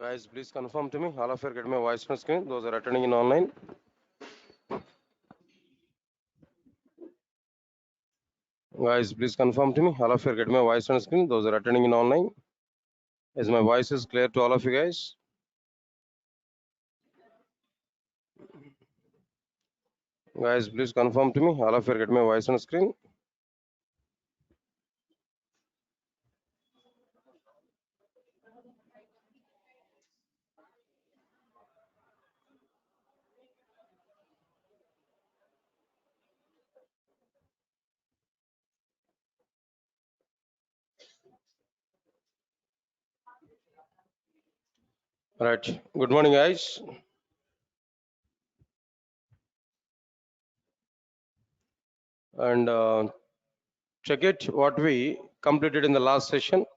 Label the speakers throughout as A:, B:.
A: Guys, please confirm to me. All of you are getting my voice on screen. Those are attending in online. Guys, please confirm to me. All of you are getting my voice on screen. Those are attending in online. Is my voice is clear to all of you guys? Guys, please confirm to me. All of you are getting my voice on screen. Right. Good morning, guys. And check it what we completed in the last session.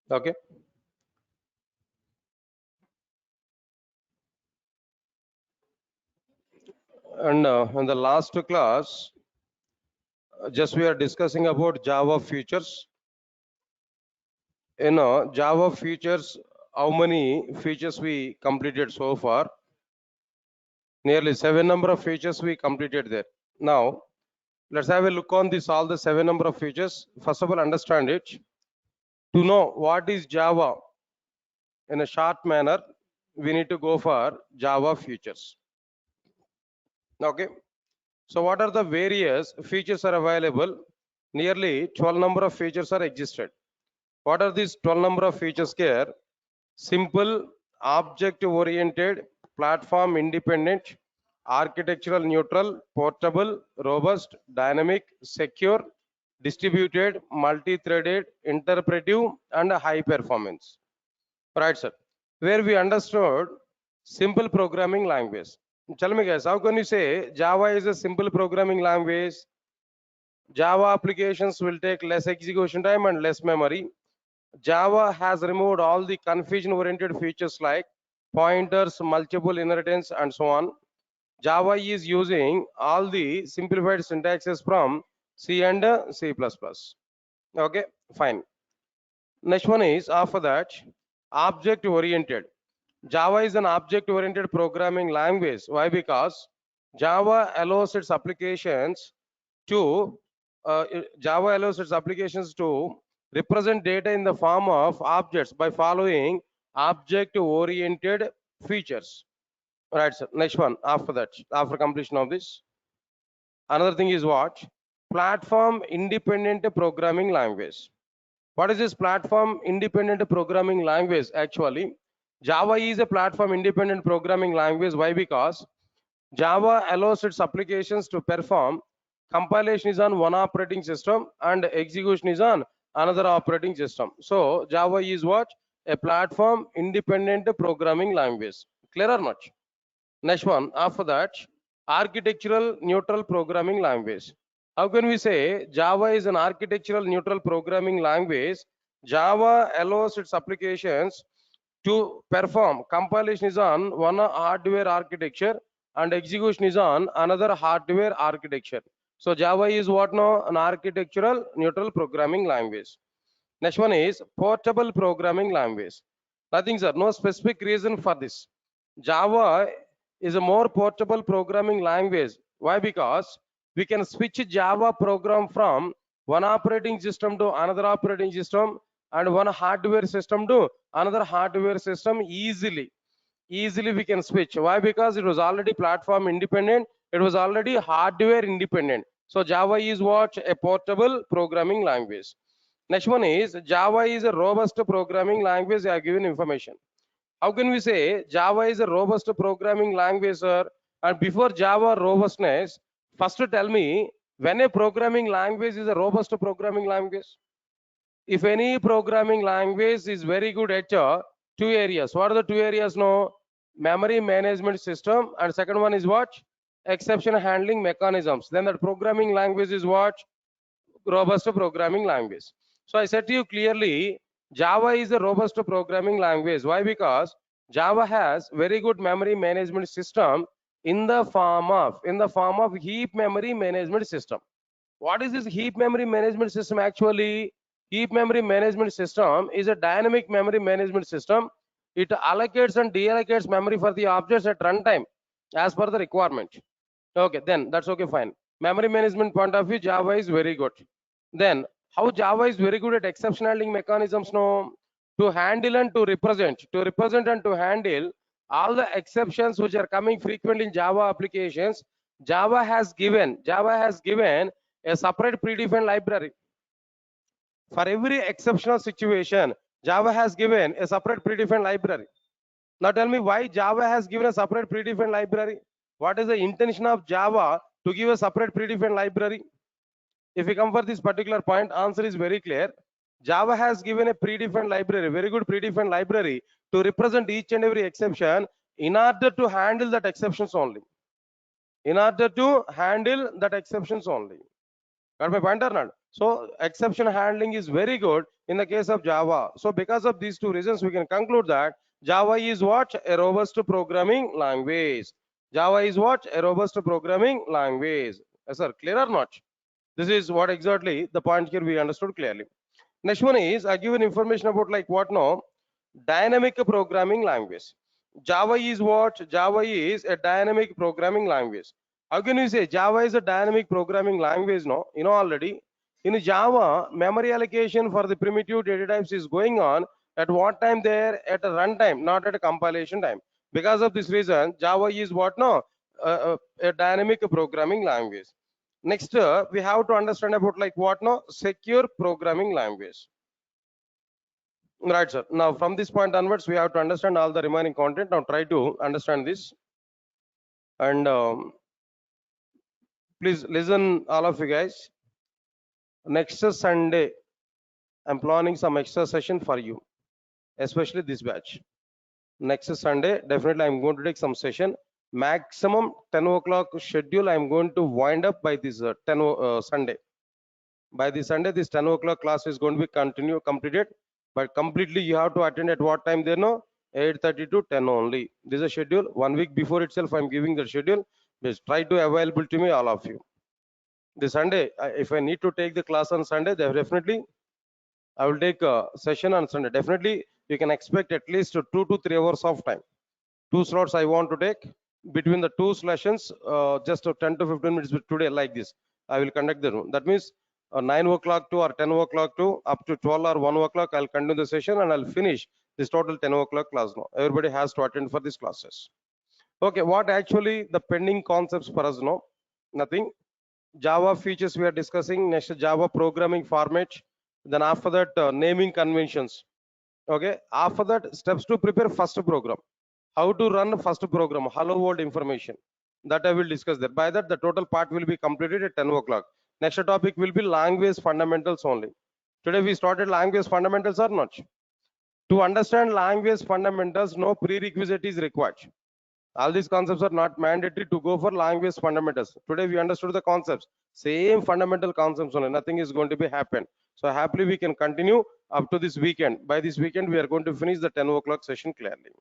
A: Okay. And in the last class, just we are discussing about Java features. Java features, how many features we completed so far? Nearly 7 number of features we completed there. Now, let's have a look on this, all the 7 number of features. First of all, understand it. To know what is Java in a short manner, we need to go for Java features. Okay. So what are the various features are available? Nearly 12 number of features are existed. What are these 12 number of features here? Simple, object oriented, platform independent, architectural neutral, portable, robust, dynamic, secure, distributed, multi-threaded, interpretive, and high performance. Right, sir. Where we understood simple programming language. Tell me, guys, how can you say Java is a simple programming language? Java applications will take less execution time and less memory. Java has removed all the confusion-oriented features like pointers, multiple inheritance, and so on. Java is using all the simplified syntaxes from C and C++. Okay, fine. Next one is after that, object-oriented. Java is an object-oriented programming language. Why? Because Java allows its applications to represent data in the form of objects by following object-oriented features. Right, sir. Next one. After that, after completion of this, another thing is what? Platform independent programming language. What is this platform independent programming language? Actually, Java is a platform independent programming language. Why? Because Java allows its applications to perform. Compilation is on one operating system and execution is on another operating system. So Java is what? A platform independent programming language. Clear or not? Next one, after that, architectural neutral programming language. How can we say Java is an architectural neutral programming language? Java allows its applications to perform. Compilation is on one hardware architecture and execution is on another hardware architecture. So Java is what now? An architectural neutral programming language. Next one is portable programming language. Nothing, sir. No specific reason for this. Java is a more portable programming language. Why? Because we can switch Java program from one operating system to another operating system and one hardware system to another hardware system easily. Easily we can switch. Why? Because it was already platform independent. It was already hardware independent. So Java is what? A portable programming language. Next one is Java is a robust programming language. I have given information. How can we say Java is a robust programming language, sir? And before Java robustness, first tell me when a programming language is a robust programming language. if any programming language is very good at two areas. What are the two areas? No, memory management system, and second one is what? Exception handling mechanisms. Then that programming language is what? Robust programming language. So I said to you clearly, Java is a robust programming language. Why? Because Java has very good memory management system in the form of heap memory management system. What is this heap memory management system actually? Heap memory management system is a dynamic memory management system. It allocates and deallocates memory for the objects at runtime as per the requirement. Okay, then that's okay, fine. Memory management point of view, Java is very good. Then how Java is very good at exception handling mechanisms? No, to handle and to represent and to handle all the exceptions which are coming frequently in Java applications. Java has given a separate predefined library for every exceptional situation. Java has given a separate predefined library. Now tell me why Java has given a separate predefined library. What is the intention of Java to give a separate predefined library? If we come for this particular point, answer is very clear. Java has given a predefined library, very good predefined library to represent each and every exception in order to handle that exceptions only. In order to handle that exceptions only. Got my point or not? So exception handling is very good in the case of Java. So because of these two reasons, we can conclude that Java is what? A robust programming language. Java is what? A robust programming language. Yes, sir. Clear or not? This is what exactly the point here we understood clearly. Next one is I given information about like what now? Dynamic programming language. Java is what? Java is a dynamic programming language. How can you say Java is a dynamic programming language? No, you know already. In Java, memory allocation for the primitive data types is going on at what time there? At a runtime, not at a compilation time. Because of this reason, Java is what? No, a dynamic programming language. Next, we have to understand about like what? No, secure programming language. Right, sir. Now, from this point onwards, we have to understand all the remaining content. Now, try to understand this. And please listen, all of you guys. Next Sunday, I'm planning some extra session for you, especially this batch. Next Sunday, definitely I'm going to take some session. Maximum 10 o'clock schedule, I'm going to wind up by this Sunday. By this Sunday, this 10 o'clock class is going to be completed. But completely you have to attend at what time there? No, 8:30 to 10 only. This is a schedule. 1 week before itself, I'm giving the schedule. Please try to available to me, all of you. This Sunday, if I need to take the class on Sunday, then definitely I will take a session on Sunday. Definitely, you can expect at least 2 to 3 hours of time. 2 slots I want to take between the 2 sessions, just 10 to 15 minutes today like this. I will conduct the room. That means 9 o'clock to or 10 o'clock to up to 12 or 1 o'clock, I'll continue the session and I'll finish this total 10 o'clock class now. Everybody has to attend for these classes. Okay, what actually the pending concepts for us now? Nothing. Java features we are discussing. Next, Java programming format. Then after that, naming conventions. Okay, after that, steps to prepare first program. How to run first program, hello world information. That I will discuss there. By that, the total part will be completed at 10 o'clock. Next topic will be language fundamentals only. Today we started language fundamentals or not? To understand language fundamentals, no prerequisite is required. All these concepts are not mandatory to go for language fundamentals. Today we understood the concepts, same fundamental concepts only. Nothing is going to be happen. So happily we can continue up to this weekend. By this weekend, we are going to finish the 10 o'clock session clearly.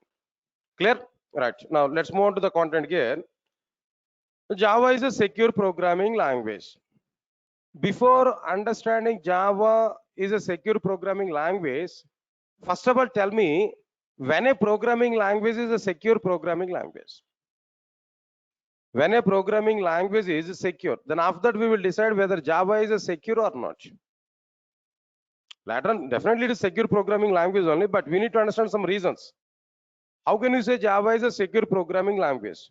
A: Clear? Right. Now let's move on to the content here. Java is a secure programming language. Before understanding Java is a secure programming language, first of all, tell me when a programming language is a secure programming language. When a programming language is secure, then after that we will decide whether Java is a secure or not. Later on, definitely it is secure programming language only, but we need to understand some reasons. How can you say Java is a secure programming language?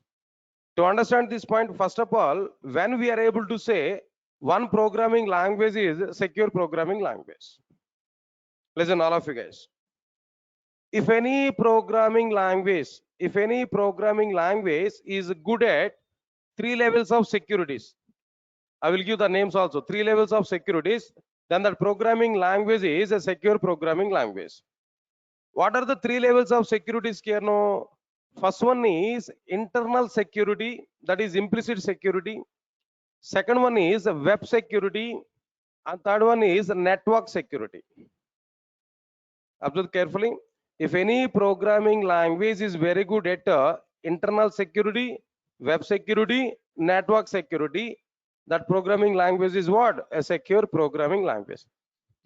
A: To understand this point, first of all, when we are able to say one programming language is secure programming language. Listen, all of you guys. If any programming language is good at 3 levels of securities, I will give the names also. 3 levels of securities. then that programming language is a secure programming language. What are the three levels of security here? No, first one is internal security, that is implicit security. Second one is web security, and third one is network security. Observe carefully. If any programming language is very good at internal security, web security, network security, that programming language is what? A secure programming language.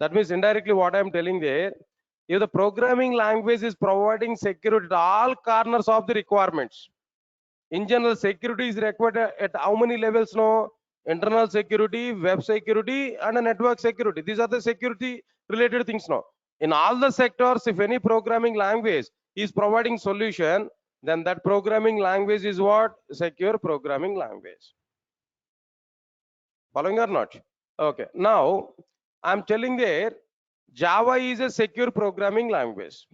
A: That means indirectly what I am telling there, if the programming language is providing security at all corners of the requirements, in general, security is required at how many levels? No, internal security, web security, and a network security. These are the security related things. No, in all the sectors, if any programming language is providing solution, then that programming language is what? Secure programming language. Following or not? Okay. Now, I'm telling there, Java is a secure programming language.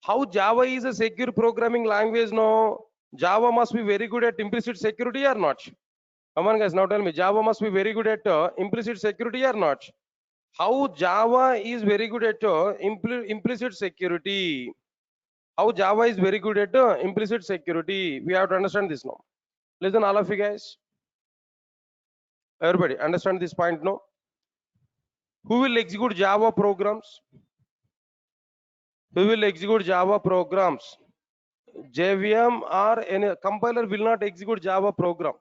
A: How Java is a secure programming language? No, Java must be very good at implicit security or not? Come on, guys. Now tell me, Java must be very good at implicit security or not? How Java is very good at implicit security? How Java is very good at implicit security? We have to understand this now. Listen, all of you guys. Everybody, understand this point now. Who will execute Java programs? Who will execute Java programs? JVM or any compiler will not execute Java program.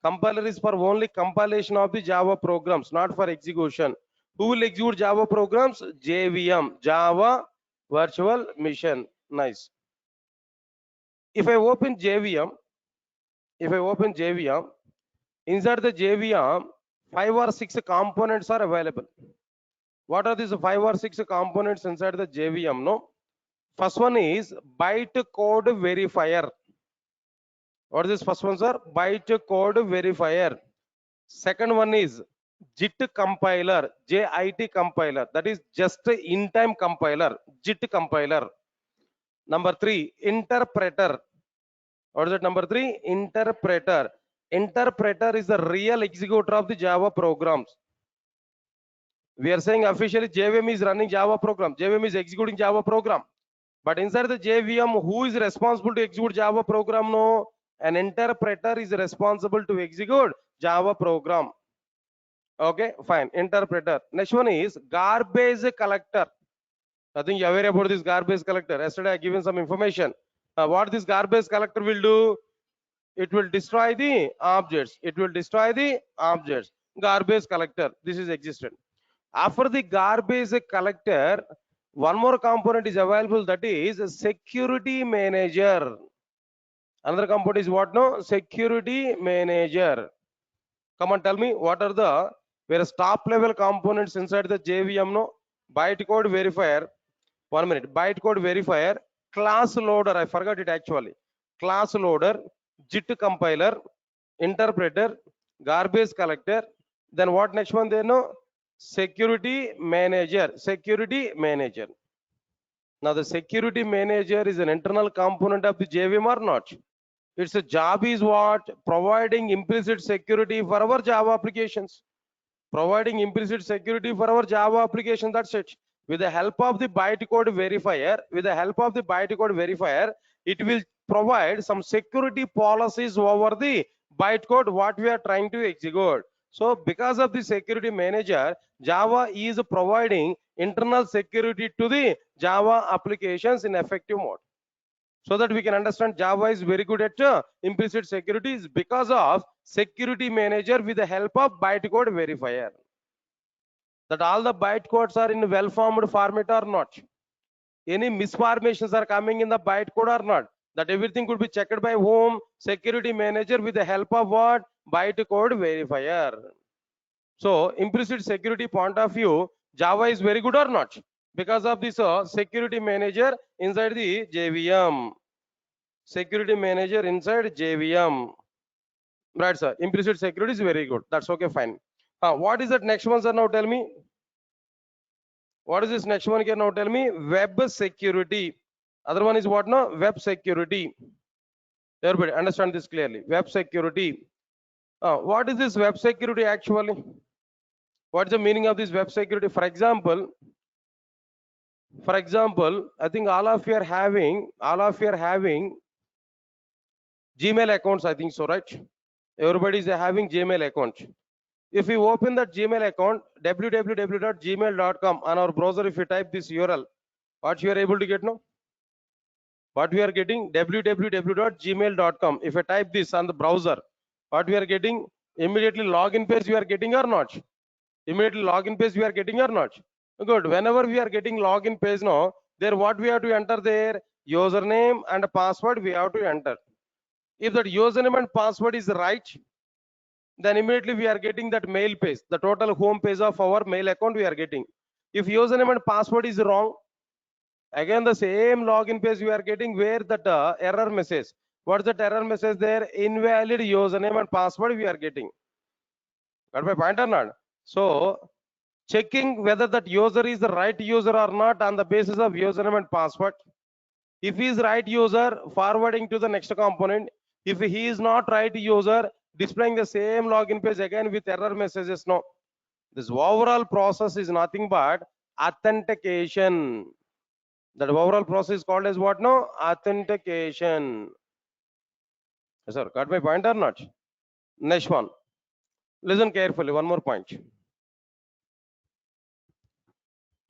A: Compiler is for only compilation of the Java programs, not for execution. Who will execute Java programs? JVM, Java Virtual Machine. Nice. If I open JVM, inside the JVM, 5 or 6 components are available. What are these 5 or 6 components inside the JVM? No. First one is bytecode verifier. What is this first one, sir? Bytecode verifier. Second one is JIT compiler, JIT compiler. That is just in-time compiler, JIT compiler. Number 3, interpreter. What is it? Number 3, interpreter. Interpreter is the real executor of the Java programs. We are saying officially JVM is running Java program. JVM is executing Java program. But inside the JVM, who is responsible to execute Java program? No, an interpreter is responsible to execute Java program. Okay, fine. Interpreter. Next one is garbage collector. I think you're aware about this garbage collector. Yesterday I given some information. What this garbage collector will do? It will destroy the objects. It will destroy the objects. Garbage collector. This is existent. After the garbage collector, one more component is available, that is security manager. Another component is what? No, security manager. Come on, tell me what are the various top level components inside the JVM? No, bytecode verifier. 1 minute. Bytecode verifier, class loader. I forgot it actually. Class loader, JIT compiler, interpreter, garbage collector. Then what next one there? No, security manager. Security manager. Now the security manager is an internal component of the JVM or not? Its job is what? Providing implicit security for our Java applications. Providing implicit security for our Java application. That's it. With the help of the bytecode verifier, it will provide some security policies over the bytecode what we are trying to execute. So because of the security manager, Java is providing internal security to the Java applications in effective mode. So that we can understand Java is very good at implicit security is because of security manager with the help of bytecode verifier. That all the bytecodes are in well-formed format or not. Any misformations are coming in the bytecode or not. That everything could be checked by whom? Security manager with the help of what? Bytecode verifier. So implicit security point of view, Java is very good or not? Because of this security manager inside the JVM. Security manager inside JVM. Right, sir. Implicit security is very good. That's okay, fine. What is that next one, sir? Now tell me. What is this next one here? Now tell me. Web security. Other one is what? No, web security. Everybody understand this clearly. Web security. What is this web security actually? What's the meaning of this web security? For example, I think all of you are having Gmail accounts, I think so, right? Everybody is having Gmail account. If you open that Gmail account, www.gmail.com, on our browser, if you type this URL, what you are able to get now? What we are getting? www.gmail.com. If I type this on the browser, what we are getting? Immediately login page we are getting or not? Immediately login page we are getting or not? Good. Whenever we are getting login page now, there what we have to enter there? Username and password we have to enter. If that username and password is right, then immediately we are getting that mail page, the total home page of our mail account we are getting. If username and password is wrong, again the same login page we are getting, where that error message. What's that error message there? Invalid username and password we are getting. Got my point or not? So checking whether that user is the right user or not on the basis of username and password. If he is right user, forwarding to the next component. If he is not right user, displaying the same login page again with error messages. No, this overall process is nothing but authentication. That overall process is called as what? No, authentication. Yes, sir, got my point or not? Next one, listen carefully. One more point,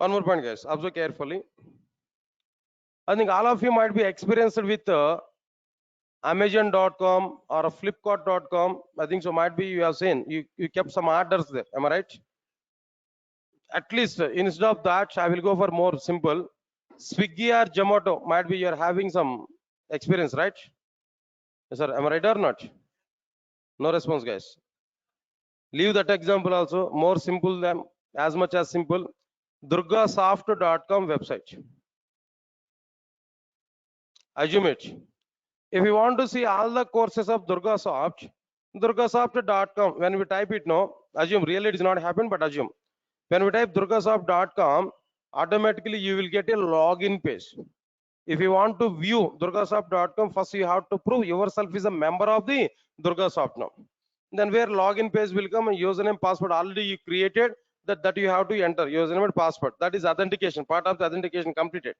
A: guys. Observe carefully. I think all of you might be experienced with Amazon.com or Flipkart.com. I think so. Might be you have seen. You kept some orders there. Am I right? At least instead of that, I will go for more simple. Swiggy or Zomato. Might be you are having some experience, right? Yes, sir. Am I right or not? No response, guys. Leave that example also. More simple than as much as simple. Durgasoft.com website. Assume it. If you want to see all the courses of Durgasoft, Durgasoft.com. When we type it now, assume really it is not happen, but assume. When we type Durgasoft.com, automatically you will get a login page. If you want to view Durgasoft.com, first you have to prove yourself is a member of the Durgasoft now. Then where login page will come and username password already you created, that you have to enter username and password. That is authentication, part of the authentication completed.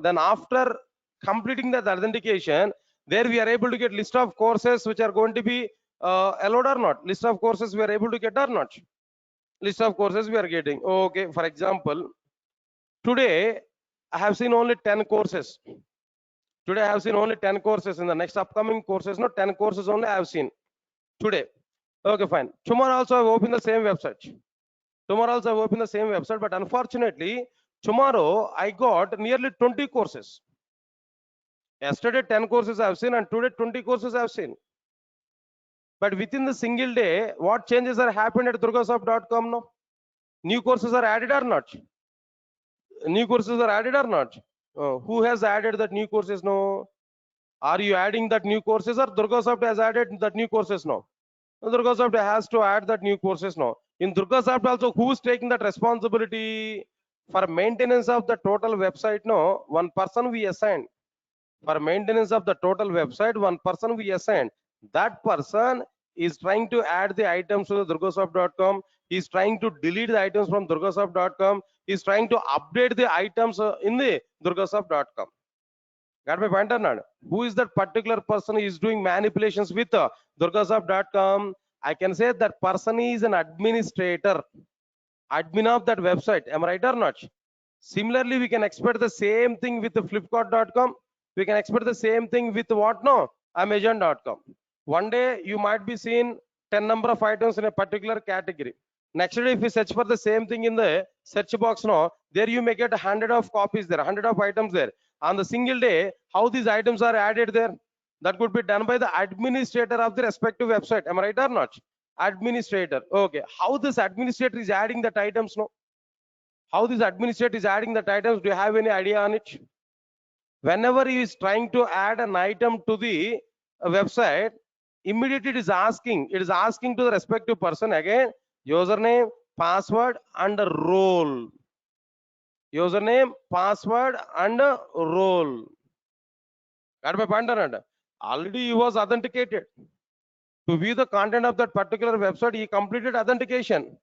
A: Then after completing that authentication, there we are able to get list of courses which are going to be allowed or not. List of courses we are able to get or not. List of courses we are getting. Okay, for example, today I have seen only 10 courses. Today I have seen only 10 courses. In the next upcoming courses, no, 10 courses only I have seen today. Okay, fine. Tomorrow also I will open the same website. But unfortunately, tomorrow I got nearly 20 courses. Yesterday 10 courses I have seen, and today 20 courses I have seen. But within the single day, what changes are happened at Durgasoft.com now? New courses are added or not? New courses are added or not? Who has added that new courses now? Are you adding that new courses, or Durgasoft has added that new courses now? Durgasoft has to add that new courses now. In Durgasoft also, who is taking that responsibility for maintenance of the total website? No, one person we assigned. For maintenance of the total website, one person we assigned. That person is trying to add the items to the Durgasoft.com. He is trying to delete the items from Durgasoft.com. He is trying to update the items in the Durgasoft.com. Got my point or not? Who is that particular person who is doing manipulations with Durgasoft.com? I can say that person is an administrator, admin of that website. Am I right or not? Similarly, we can expect the same thing with the Flipkart.com. We can expect the same thing with what? No, Amazon.com. One day you might be seeing 10 number of items in a particular category. Next day, if you search for the same thing in the search box, no, there you may get 100 of copies there, 100 of items there. On the single day, how these items are added there? That could be done by the administrator of the respective website. Am I right or not? Administrator. Okay. How this administrator is adding that items? No. How this administrator is adding the items? Do you have any idea on it? Whenever he is trying to add an item to the website, immediately it is asking to the respective person again username, password, and role. Username, password, and role. Got my point or not? Already he was authenticated. To view the content of that particular website, he completed authentication.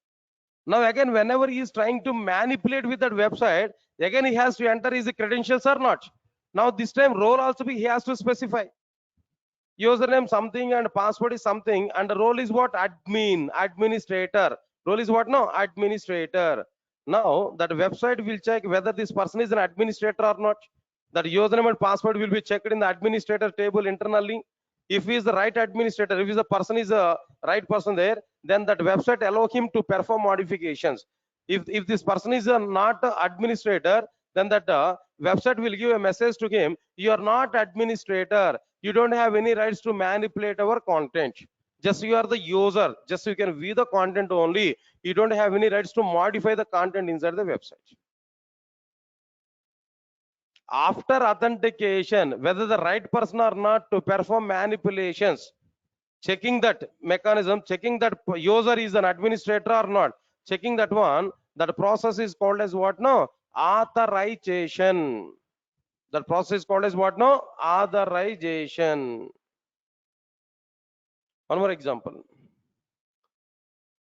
A: Now again, whenever he is trying to manipulate with that website, again he has to enter his credentials or not. Now this time role also he has to specify. Username something and password is something, and the role is what? Admin, administrator. Role is what? No, administrator. Now that website will check whether this person is an administrator or not. That username and password will be checked in the administrator table internally. If he is the right administrator, if the person is a right person there, then that website allow him to perform modifications. If this person is not a administrator, then that website will give a message to him: you are not administrator, you don't have any rights to manipulate our content. Just you are the user, just you can view the content only, you don't have any rights to modify the content inside the website. After authentication, whether the right person or not to perform manipulations, checking that mechanism, checking that user is an administrator or not, checking that one, that process is called as what? No, authorization. That process is called as what? No, authorization. One more example.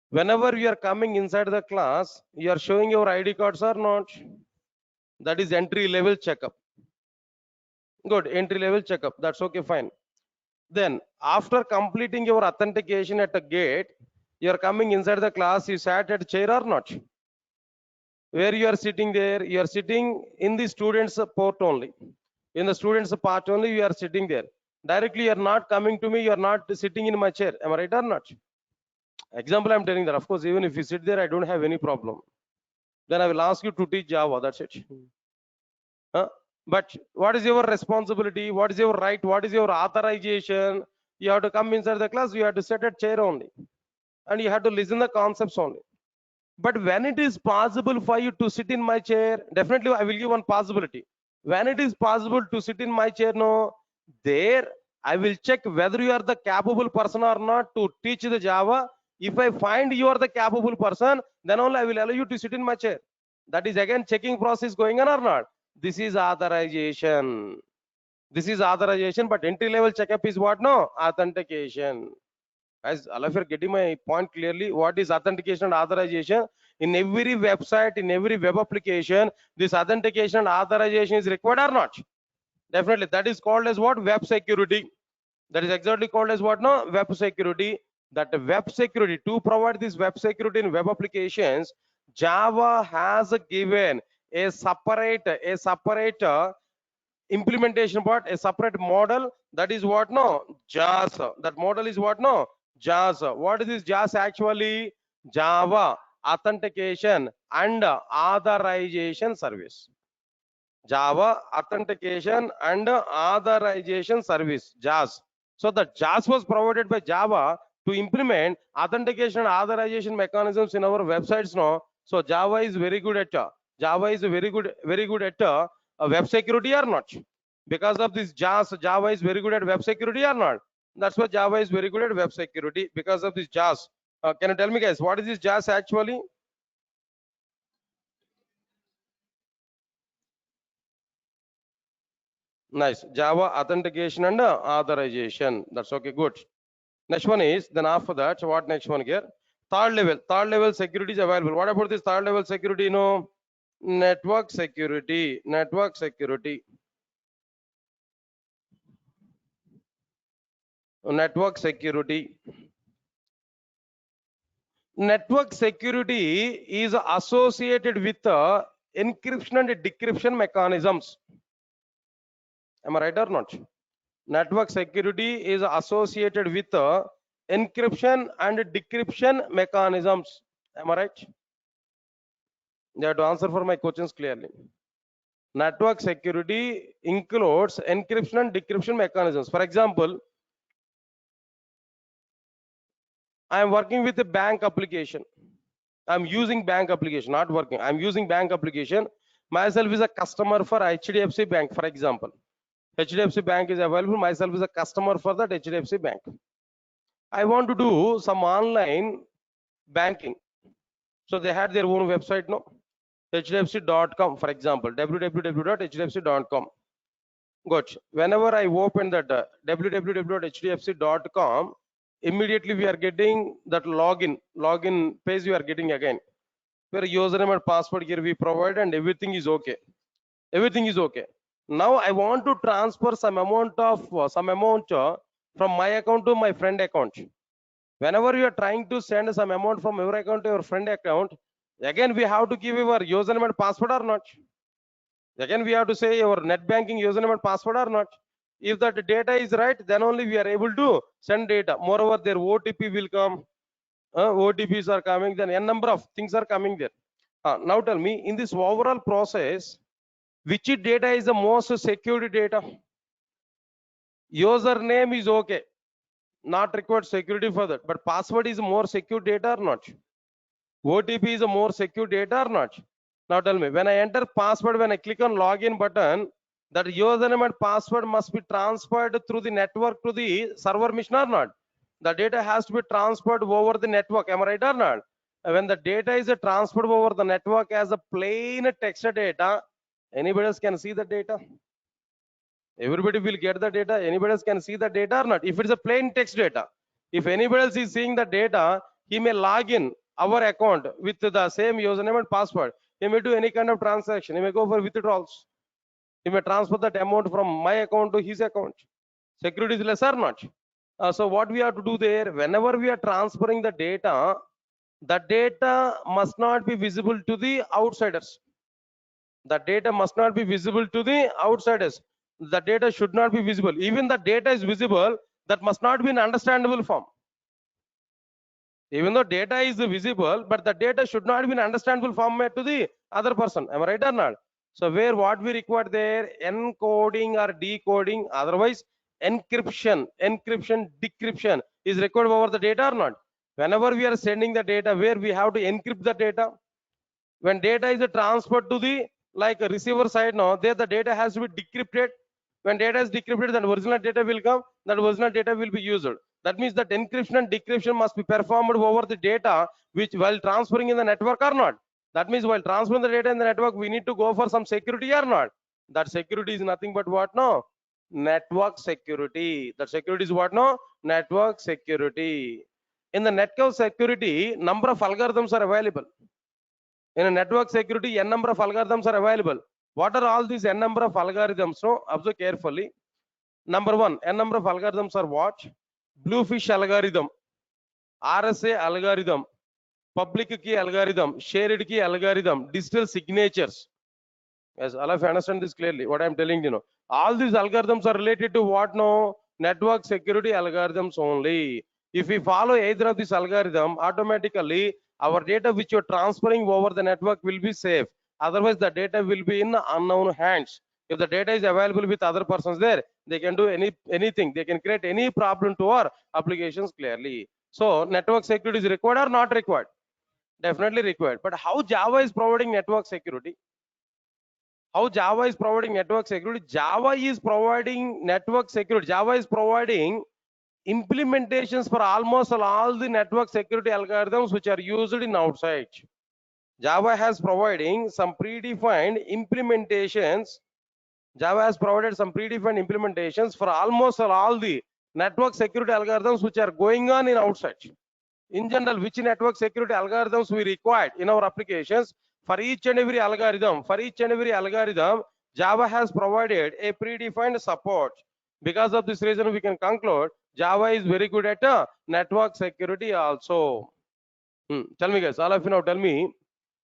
A: Whenever you are coming inside the class, you are showing your ID cards or not? That is entry level checkup. Good, entry level checkup. That's okay, fine. Then after completing your authentication at a gate, you are coming inside the class, you sat at chair or not? Where you are sitting there? You are sitting in the students port only. In the students part only, you are sitting there. Directly, you are not coming to me, you are not sitting in my chair. Am I right or not? Example, I'm telling that. Of course, even if you sit there, I don't have any problem. Then I will ask you to teach Java. That's it. But what is your responsibility? What is your right? What is your authorization? You have to come inside the class. You have to sit at chair only, and you have to listen the concepts only. But when it is possible for you to sit in my chair, definitely I will give one possibility. When it is possible to sit in my chair, no, there I will check whether you are the capable person or not to teach the Java. If I find you are the capable person, then only I will allow you to sit in my chair. That is again checking process going on or not. This is authorization. This is authorization, but entry level checkup is what? No, authentication. Guys, all of you are getting my point clearly. What is authentication and authorization? In every website, in every web application, this authentication and authorization is required or not? Definitely. That is called as what? Web security. That is exactly called as what? No, web security. That web security, to provide this web security in web applications, Java has given a separate implementation part, a separate model. That is what? No, JAAS. That model is what? No, JAAS. What is this JAAS actually? Java authentication and authorization service. Java authentication and authorization service, JAAS. So the JAAS was provided by Java to implement authentication and authorization mechanisms in our websites now. So Java is very good at Java is very good at web security or not? Because of this JAAS, Java is very good at web security or not? That's why Java is very good at web security because of this JAAS. Can you tell me, guys, what is this JAAS actually? Nice. Java authentication and authorization. That's okay. Good. Next one is, then after that, what next one here? Third level security is available. What about this third level security? No, network security. Network security. Network security. Network security is associated with encryption and decryption mechanisms. Am I right or not? Network security is associated with encryption and decryption mechanisms. Am I right? You have to answer for my questions clearly. Network security includes encryption and decryption mechanisms. For example, I am working with a bank application. I'm using bank application, not working. I'm using bank application. Myself is a customer for HDFC Bank, for example. HDFC Bank is available. Myself is a customer for that HDFC Bank. I want to do some online banking. So they had their own website, no? hdfc.com, for example, www.hdfc.com. Good. Whenever I open that www.hdfc.com, immediately we are getting that login page. We are getting again. where username and password here we provide and everything is okay. Everything is okay. Now I want to transfer some amount from my account to my friend account. Whenever you are trying to send some amount from your account to your friend account, again we have to give your username and password or not. Again we have to say your net banking username and password or not. If that data is right, then only we are able to send data. Moreover, their OTP will come. OTPs are coming, then n number of things are coming there. Now tell me, in this overall process, which data is the most secure data? Username is okay, not required security for that, but password is more secure data or not? OTP is a more secure data or not? Now tell me, when I enter password, when I click on login button, that username and password must be transferred through the network to the server machine or not? The data has to be transferred over the network, am I right or not? When the data is transferred over the network as a plain text data, anybody else can see the data? Everybody will get the data. Anybody else can see the data or not? If it's a plain text data, if anybody else is seeing the data, he may log in our account with the same username and password. He may do any kind of transaction. He may go for withdrawals. He may transfer that amount from my account to his account. Security is less or not? So what we have to do there, whenever we are transferring the data must not be visible to the outsiders. The data must not be visible to the outsiders. The data should not be visible. Even the data is visible, that must not be in understandable form. Even though data is visible, but the data should not be in understandable format to the other person. Am I right or not? So where what we require there, encoding or decoding, otherwise encryption, decryption is required over the data or not? Whenever we are sending the data, where we have to encrypt the data, when data is transferred to the like a receiver side, now there the data has to be decrypted. When data is decrypted, then original data will come, that original data will be used. That means that encryption and decryption must be performed over the data which while transferring in the network or not. That means while transferring the data in the network, we need to go for some security or not. That security is nothing but what? No, network security. That security is what? No, network security. In the network security, number of algorithms are available. In a network security, n number of algorithms are available. What are all these n number of algorithms? So observe carefully. Number one, n number of algorithms are what? Bluefish algorithm, RSA algorithm, public key algorithm, shared key algorithm, digital signatures. Yes, all of you understand this clearly. What I'm telling you know, all these algorithms are related to what? No, network security algorithms only. If we follow either of this algorithm, automatically our data which you're transferring over the network will be safe. Otherwise, the data will be in unknown hands. If the data is available with other persons there, they can do anything. They can create any problem to our applications clearly. So network security is required or not required? Definitely required. But how Java is providing network security? How Java is providing network security? Java is providing network security. Java is providing implementations for almost all the network security algorithms which are used in outside. Java has providing some predefined implementations. Java has provided some predefined implementations for almost all the network security algorithms which are going on in outside. In general, which network security algorithms we required in our applications, for each and every algorithm, Java has provided a predefined support. Because of this reason, we can conclude Java is very good at network security also. Tell me guys, all of you now tell me,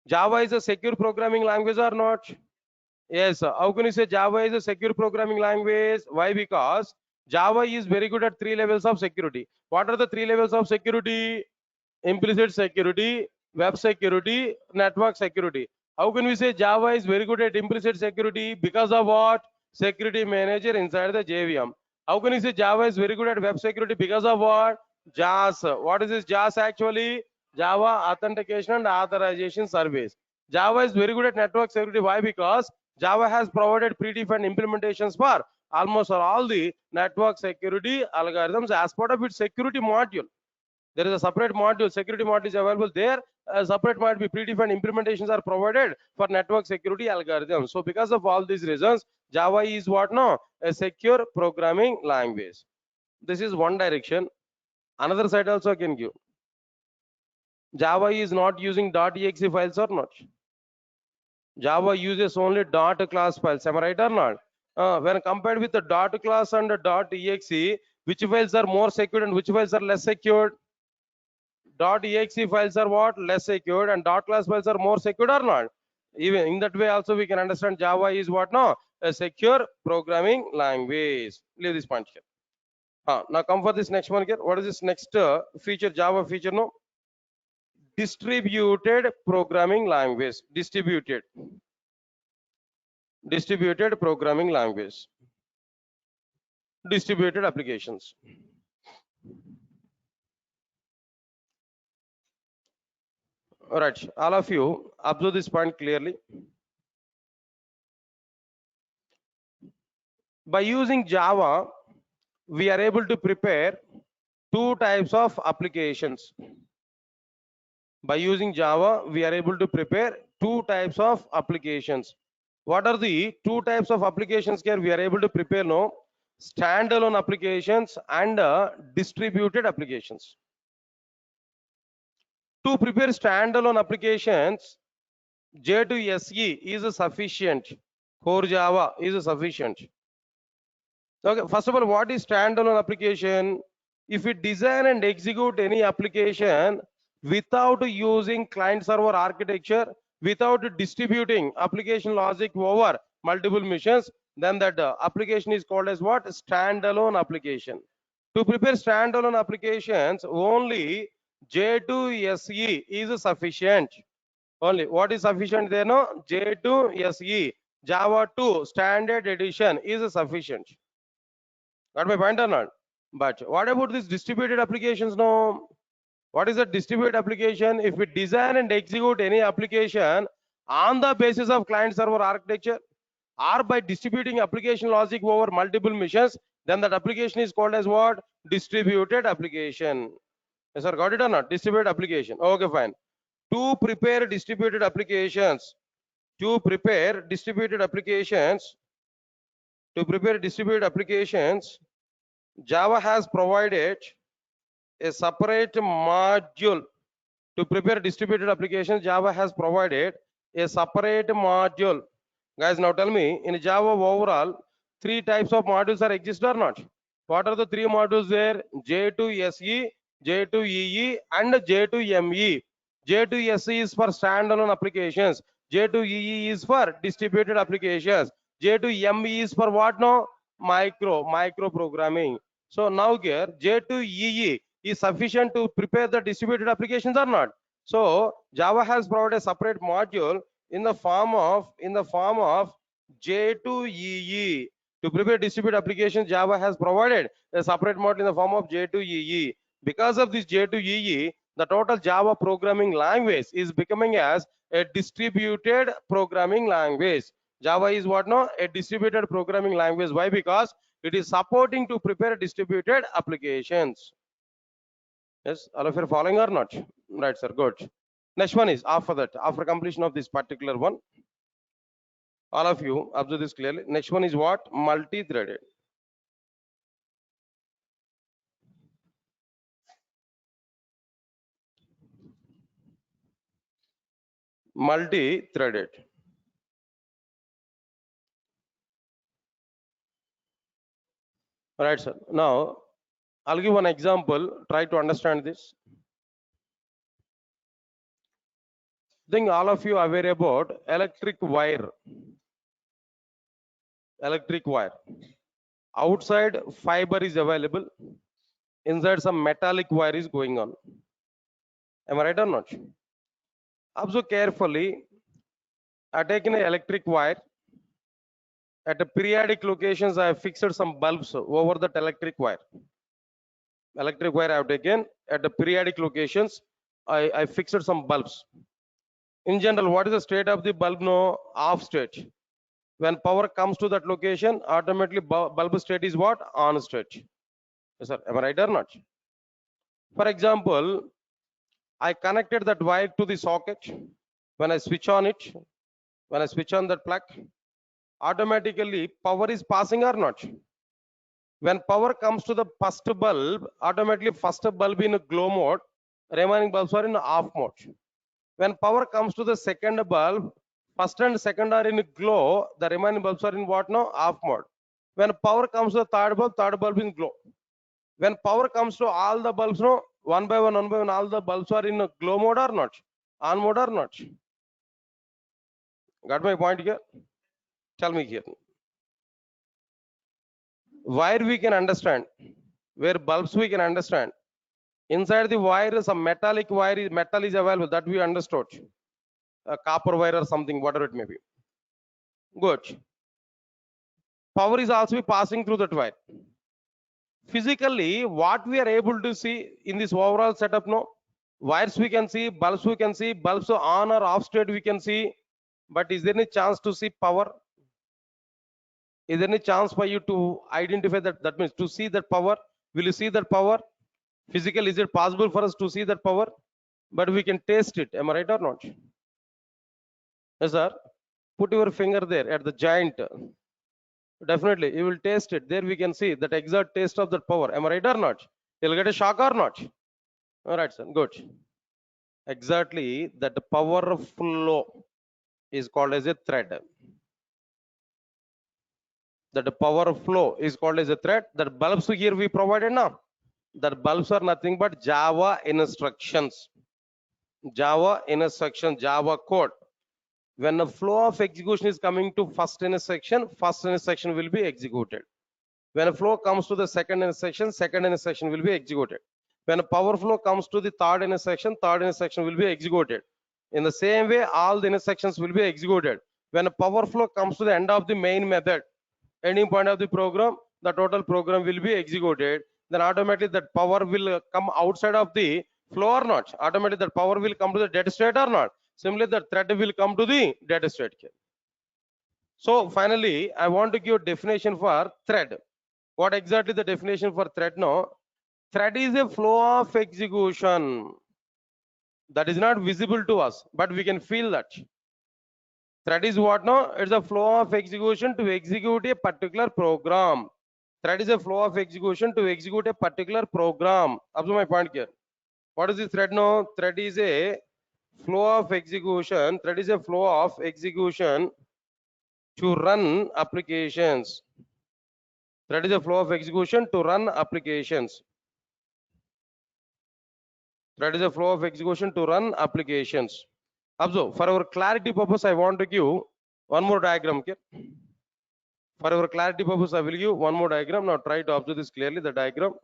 A: Java is a secure programming language or not? Yes. How can you say Java is a secure programming language? Why? Because Java is very good at 3 levels of security. What are the 3 levels of security? Implicit security, web security, network security. How can we say Java is very good at implicit security? Because of what? Security manager inside the JVM. How can you say Java is very good at web security? Because of what? JAAS. What is this JAAS actually? Java Authentication and Authorization Service. Java is very good at network security. Why? Because Java has provided predefined implementations for almost all the network security algorithms as part of its security module. There is a separate module, security module is available there. A separate might be predefined implementations are provided for network security algorithms. So because of all these reasons, Java is what? No, a secure programming language. This is one direction. Another side also I can give. Java is not using .exe files or not? Java uses only dot class files. Am I right or not? When compared with the dot class and the .exe, which files are more secured and which files are less secured? .exe files are what? Less secured, and dot class files are more secured or not? Even in that way also we can understand Java is what now? A secure programming language. Leave this point here. Now come for this next one here. What is this next feature? Java feature, no? Distributed programming language. Distributed programming language. Distributed applications. All right, all of you observe this point clearly. By using Java, we are able to prepare two types of applications. By using Java, we are able to prepare two types of applications. What are the two types of applications here we are able to prepare? No, standalone applications and distributed applications. To prepare standalone applications, J2SE is sufficient. Core Java is sufficient. Okay, first of all, what is standalone application? If we design and execute any application without using client server architecture, without distributing application logic over multiple machines, then that application is called as what? Standalone application. To prepare standalone applications, only J2SE is sufficient. Only what is sufficient there? No, J2SE, Java 2 standard edition is sufficient. Got my point or not? But what about these distributed applications? No. What is a distributed application? If we design and execute any application on the basis of client server architecture or by distributing application logic over multiple machines, then that application is called as what? Distributed application. Yes, sir, got it or not? Distributed application. Okay, fine. To prepare distributed applications, to prepare distributed applications, to prepare distributed applications, Java has provided a separate module. To prepare distributed applications, Java has provided a separate module. Guys, now tell me, in Java overall, three types of modules are exist or not? What are the three modules there? J2SE, J2EE, and J2ME. J2SE is for standalone applications. J2EE is for distributed applications. J2ME is for what now? Micro programming. So now here, J2EE is sufficient to prepare the distributed applications or not? So Java has provided a separate module in the form of J2EE. To prepare distributed applications, Java has provided a separate module in the form of J2EE. Because of this J2EE, the total Java programming language is becoming as a distributed programming language. Java is what now? A distributed programming language. Why? Because it is supporting to prepare distributed applications. Yes, all of you are following or not? Right, sir. Good. Next one is after that, after completion of this particular one, all of you observe this clearly. Next one is what? Multi-threaded. Multi-threaded. Right, sir. Now, I'll give one example. Try to understand this. Think all of you are aware about electric wire. Electric wire. Outside fiber is available. Inside some metallic wire is going on. Am I right or not? Observe carefully. I taken an electric wire. At a periodic locations, I have fixed some bulbs over that electric wire. Electric wire I have taken at the periodic locations. I fixed some bulbs. In general, what is the state of the bulb? No, off state. When power comes to that location, automatically bulb state is what? On state. Yes, sir. Am I right or not? For example, I connected that wire to the socket. When I switch on it, when I switch on that plug, automatically power is passing or not? When power comes to the first bulb, automatically first bulb in a glow mode, Remaining bulbs are in off mode. When power comes to the second bulb, first and second are in glow, the remaining bulbs are in what now? Off mode. When power comes to the third bulb in glow. When power comes to all the bulbs, no, one by one, all the bulbs are in glow mode or not? On mode or not? Got my point here? Tell me here. Wire we can understand, where bulbs we can understand. Inside the wire, some metallic wire, metal is available, that we understood. A copper wire or something, whatever it may be. Good. Power is also passing through that wire. Physically, what we are able to see in this overall setup, no? Wires we can see, bulbs on or off state we can see. But is there any chance to see power? Is there any chance for you to identify that? That means to see that power. Will you see that power? Physically, is it possible for us to see that power? But we can taste it. Am I right or not? Yes, sir. Put your finger there at the joint. Definitely, you will taste it. There we can see that exact taste of that power. Am I right or not? You'll get a shock or not? All right, sir. Good. Exactly, that power flow is called as a thread. That power flow is called as a thread. That bulbs here we provided now. That bulbs are nothing but Java instructions. Java instruction, Java code. When a flow of execution is coming to first instruction will be executed. When a flow comes to the second instruction will be executed. When a power flow comes to the third instruction will be executed. In the same way, all the instructions will be executed. When a power flow comes to the end of the main method, ending point of the program, the total program will be executed. Then automatically that power will come outside of the flow or not. Automatically that power will come to the dead state or not. Similarly, the thread will come to the dead state. So finally, I want to give definition for thread. What exactly the definition for thread now? Thread is a flow of execution that is not visible to us, but we can feel that. Thread is what now? It's a flow of execution to execute a particular program. Thread is a flow of execution to execute a particular program. Observe my point here. What is the thread now? Thread is a flow of execution. Thread is a flow of execution to run applications. Thread is a flow of execution to run applications. Thread is a flow of execution to run applications. Observe, for our clarity purpose, I want to give one more diagram here. For our clarity purpose, I will give one more diagram. Now try to observe this clearly, the diagram.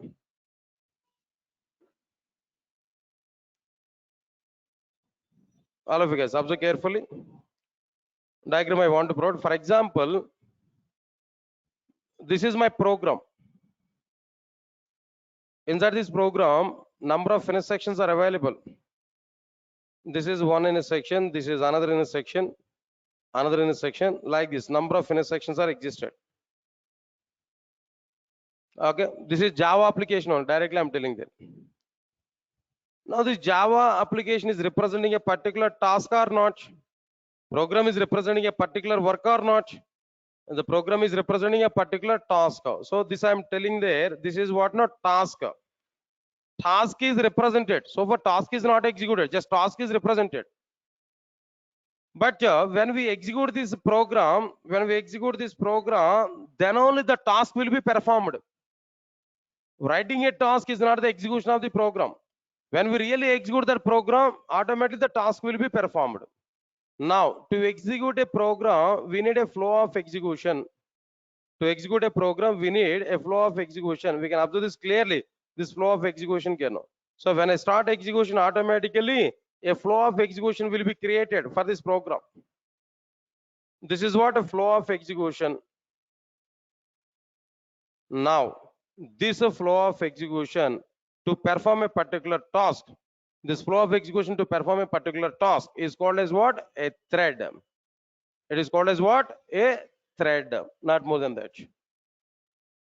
A: All of you guys, observe carefully. Diagram I want to provide. For example, this is my program. Inside this program, number of intersections are available. This is one intersection, this is another intersection, like this. Number of intersections are existed. Okay, this is Java application on directly I'm telling them. Now this Java application is representing a particular task or not? Program is representing a particular work or not? The program is representing a particular task. So this I'm telling there, this is what not task. Task is represented. So for task is not executed, just task is represented. But when we execute this program, then only the task will be performed. Writing a task is not the execution of the program. When we really execute that program, automatically the task will be performed. Now, to execute a program, we need a flow of execution. To execute a program, we need a flow of execution. We can observe this clearly, this flow of execution here now. So when I start execution, automatically a flow of execution will be created for this program. This is what a flow of execution. Now, this flow of execution to perform a particular task, this flow of execution to perform a particular task is called as what? A thread. It is called as what? A thread, not more than that.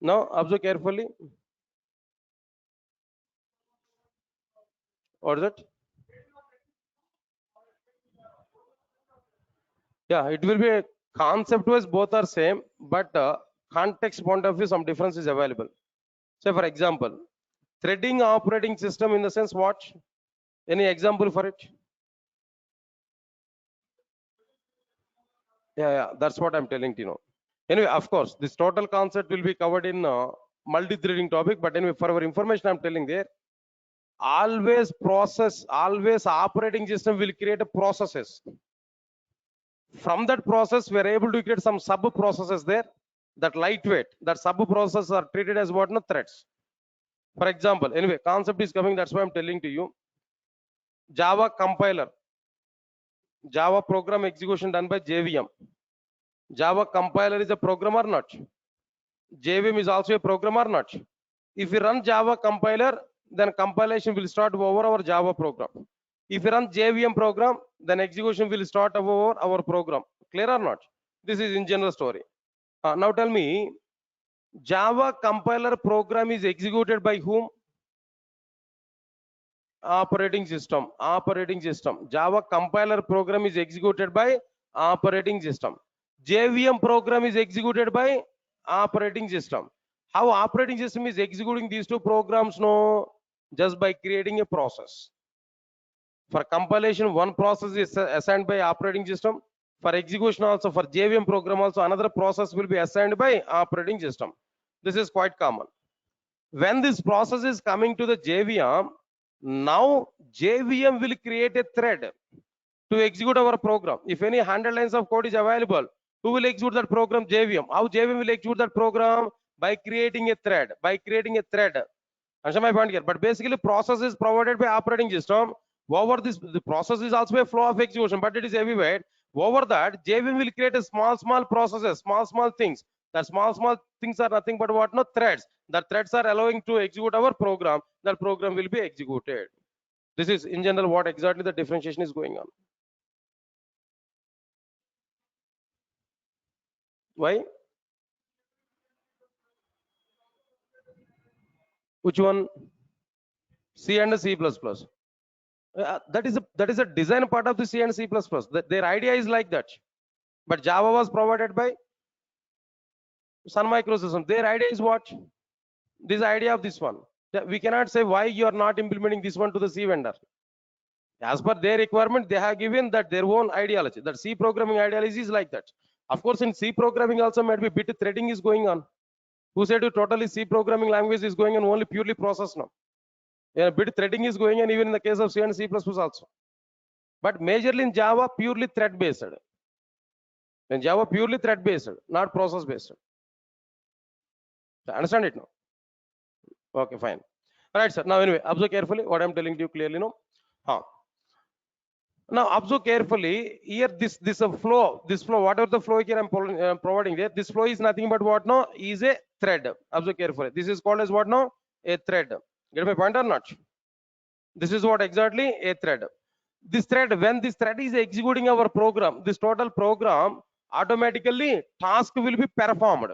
A: Now, observe carefully. What is it? Yeah, it will be a concept wise, both are same, but context point of view, some difference is available. So, for example, threading operating system in the sense what? Any example for it? Yeah, that's what I'm telling you. Anyway, of course, this total concept will be covered in multi-threading topic. But anyway, for our information, I'm telling there, always operating system will create a processes. From that process, we are able to create some sub processes there. That lightweight, that sub processes are treated as what? No, threads. For example, anyway, concept is coming. That's why I'm telling to you. Java compiler, Java program execution done by JVM. Java compiler is a program or not? JVM is also a program or not? If you run Java compiler, then compilation will start over our Java program. If you run JVM program, then execution will start over our program. Clear or not? This is in general story. Now tell me, Java compiler program is executed by whom? Operating system. Operating system. Java compiler program is executed by operating system. JVM program is executed by operating system. How operating system is executing these two programs? No, just by creating a process. For compilation, one process is assigned by operating system. For execution also, for JVM program also, another process will be assigned by operating system. This is quite common. When this process is coming to the JVM, now JVM will create a thread to execute our program. If any 100 lines of code is available, who will execute that program? JVM. How JVM will execute that program? By creating a thread. By creating a thread. Understand my point here? But basically, process is provided by operating system. Over this, the process is also a flow of execution, but it is heavyweight. Over that, JVM will create a small processes, small things. That small things are nothing but what? No, threads. The threads are allowing to execute our program. That program will be executed. This is in general what exactly the differentiation is going on. Why? Which one? C and C++. That is a design part of the C and C++. Their idea is like that. But Java was provided by Sun Microsystems. Their idea is what? This idea of this one. We cannot say why you are not implementing this one to the C vendor. As per their requirement, they have given that their own ideology. That C programming ideology is like that. Of course, in C programming also might be bit threading is going on. Who said you totally C programming language is going on only purely process now? Yeah, bit threading is going on even in the case of C and C++ also. But majorly in Java, purely thread based. In Java, purely thread based, not process based. Understand it now? Okay, fine. All right, sir. Now, anyway, observe carefully what I'm telling you clearly. No. Now, observe carefully. Here, this flow. This flow. Whatever the flow here I'm providing there. This flow is nothing but what? No, is a thread. Observe carefully. This is called as what? No, a thread. Get my point or not? This is what exactly a thread. This thread, when this thread is executing our program, this total program automatically task will be performed.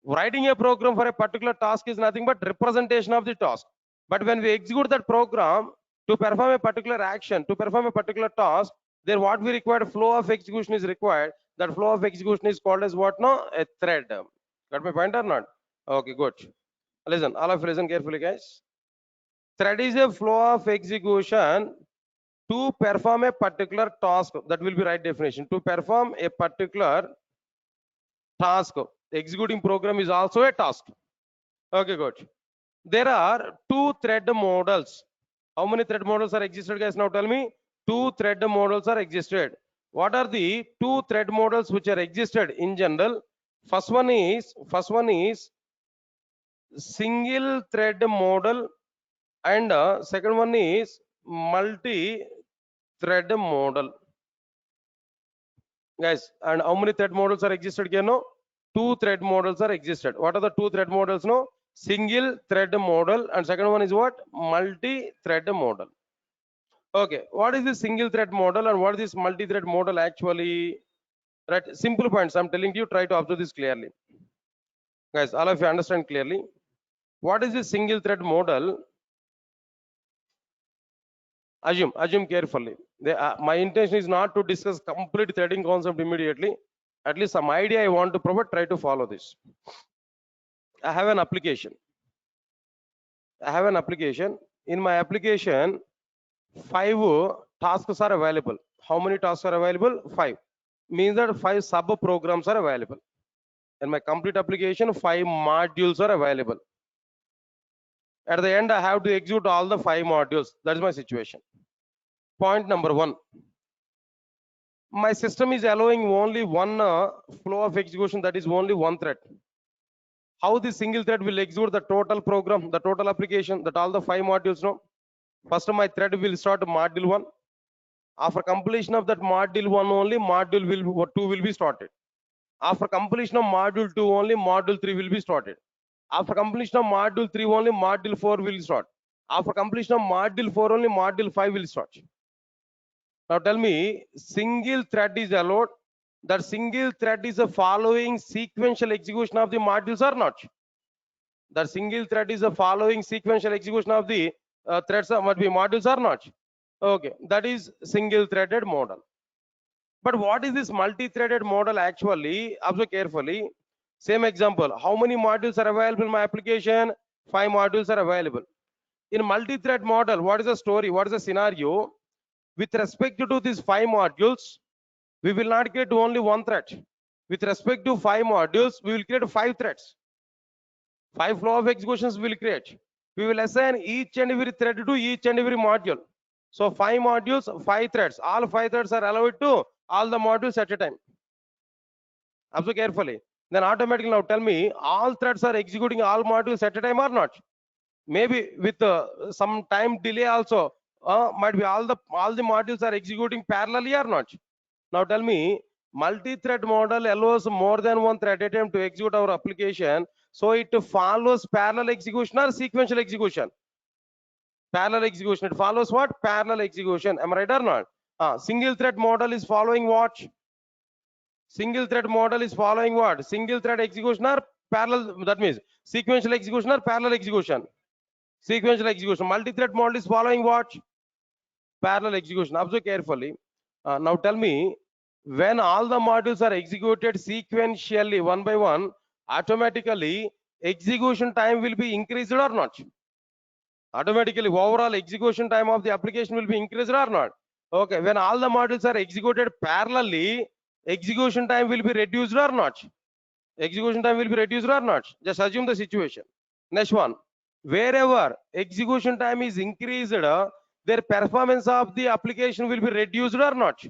A: Writing a program for a particular task is nothing but representation of the task. But when we execute that program to perform a particular action, to perform a particular task, then what we require, flow of execution is required. That flow of execution is called as what? No, a thread. Got my point or not? Okay, good. Listen, all of you listen carefully, guys. Thread is a flow of execution to perform a particular task. That will be right definition. To perform a particular task. Executing program is also a task. Okay, good. There are two thread models. How many thread models are existed, guys? Now tell me. Two thread models are existed. What are the two thread models which are existed in general? First one is single thread model, and second one is multi thread model. Guys, and how many thread models are existed here? No, two thread models are existed. What are the two thread models? No, single thread model, and second one is what? Multi thread model. Okay, what is this single thread model and what is this multi thread model actually? Right, simple points I'm telling you, try to observe this clearly. Guys, all of you understand clearly. What is this single thread model? Assume carefully. My intention is not to discuss complete threading concept immediately. At least some idea I want to provide, try to follow this. I have an application. In my application, 5 tasks are available. How many tasks are available? 5. Means that 5 sub programs are available. In my complete application, 5 modules are available. At the end, I have to execute all the 5 modules. That is my situation. Point number 1. My system is allowing only one flow of execution, that is only one thread. How this single thread will execute the total program, the total application, that all the 5 modules? No. First, my thread will start module 1. After completion of that module 1 only, module 2 will be started. After completion of module 2 only, module 3 will be started. After completion of module 3 only, module 4 will start. After completion of module 4 only, module 5 will start. Now tell me, single thread is allowed. That single thread is a following sequential execution of the modules or not? That single thread is a following sequential execution of the threads of what be modules or not? Okay, that is single threaded model. But what is this multi-threaded model actually? Observe carefully. Same example. How many modules are available in my application? 5 modules are available. In multi-thread model, what is the story? What is the scenario? With respect to these 5 modules, we will not create only one thread. With respect to 5 modules, we will create 5 threads. 5 flow of executions we will create. We will assign each and every thread to each and every module. So 5 modules, 5 threads. All 5 threads are allowed to all the modules at a time. Observe carefully. Then automatically now tell me, all threads are executing all modules at a time or not? Maybe with some time delay also. Might be all the modules are executing parallelly or not? Now tell me, multi-thread model allows more than one thread at a time to execute our application. So it follows parallel execution or sequential execution? Parallel execution. It follows what? Parallel execution. Am I right or not? Single thread model is following what? Single thread model is following what? Single thread execution or parallel? That means sequential execution or parallel execution? Sequential execution. Multi-thread model is following what? Parallel execution. Observe carefully. Now tell me, when all the modules are executed sequentially one by one, automatically execution time will be increased or not? Automatically overall execution time of the application will be increased or not? Okay, when all the modules are executed parallelly, execution time will be reduced or not? Execution time will be reduced or not? Just assume the situation. Next one, wherever execution time is increased, their performance of the application will be reduced or not?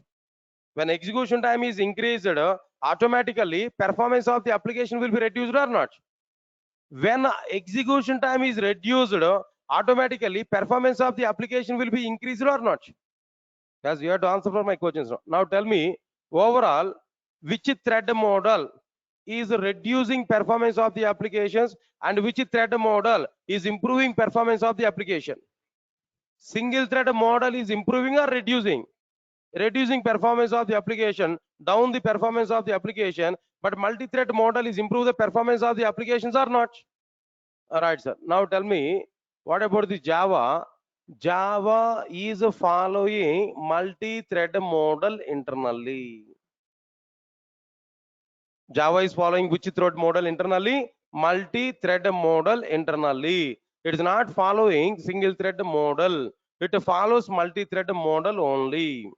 A: When execution time is increased, automatically performance of the application will be reduced or not? When execution time is reduced, automatically performance of the application will be increased or not? Yes, you have to answer for my questions now. Now tell me, overall, which thread model is reducing performance of the applications and which thread model is improving performance of the application? Single thread model is improving or reducing? Reducing performance of the application, down the performance of the application, but multi-thread model is improve the performance of the applications or not? All right, sir. Now tell me, what about the Java? Java is following multi-thread model internally. Java is following which thread model internally? Multi-thread model internally. It is not following single thread model. It follows multi-thread model only.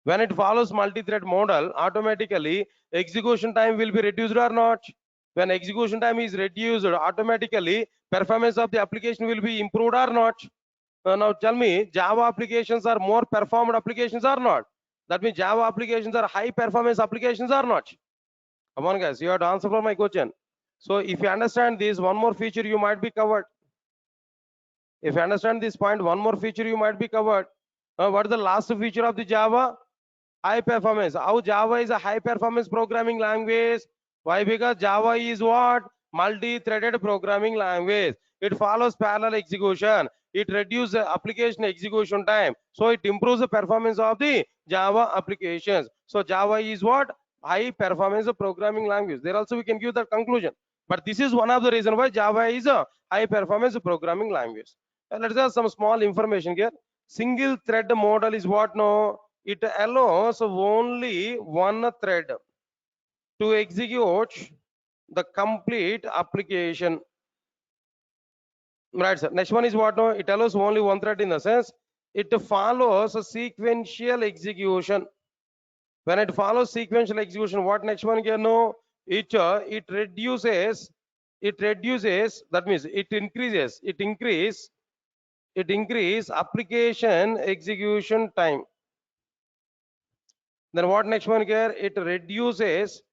A: When it follows multi-thread model, automatically execution time will be reduced or not? When execution time is reduced, automatically performance of the application will be improved or not? Now tell me, Java applications are more performed applications or not? That means Java applications are high performance applications or not? Come on guys, you have to answer for my question. So if you understand this, one more feature you might be covered. If you understand this point, one more feature you might be covered. What is the last feature of the Java? High performance. How Java is a high performance programming language? Why? Because Java is what? Multi-threaded programming language. It follows parallel execution. It reduces the application execution time. So it improves the performance of the Java applications. So Java is what? High performance programming language. There also we can give the conclusion. But this is one of the reasons why Java is a high performance programming language. Let's have some small information here. Single thread model is what now? It allows only one thread to execute the complete application. Right, sir. Next one is what now? It allows only one thread in the sense it follows a sequential execution. When it follows sequential execution, what next one can know? It reduces, that means it increase application execution time. Then what next one here? It reduces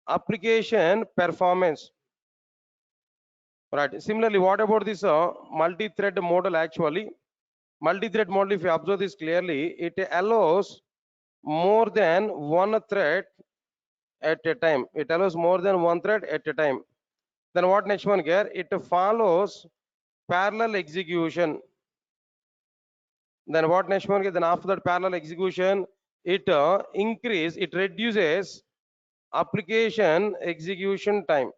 A: application performance. Right. Similarly, what about this multi-thread model? Actually, multi-thread model, if you observe this clearly, it allows more than one thread at a time. It allows more than one thread at a time. Then what next one here? It follows parallel execution. Then what next one here? Then after that parallel execution, it reduces application execution time.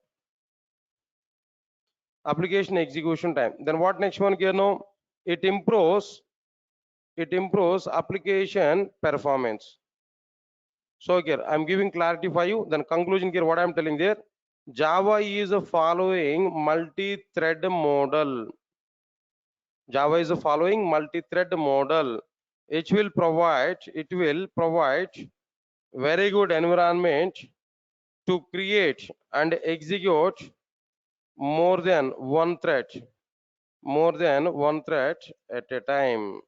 A: Application execution time. Then what next one here? No, it improves application performance. So here I'm giving clarity for you. Then conclusion here, what I'm telling there, Java is following multi-thread model. Java is following multi-thread model. It will provide very good environment to create and execute more than one thread at a time.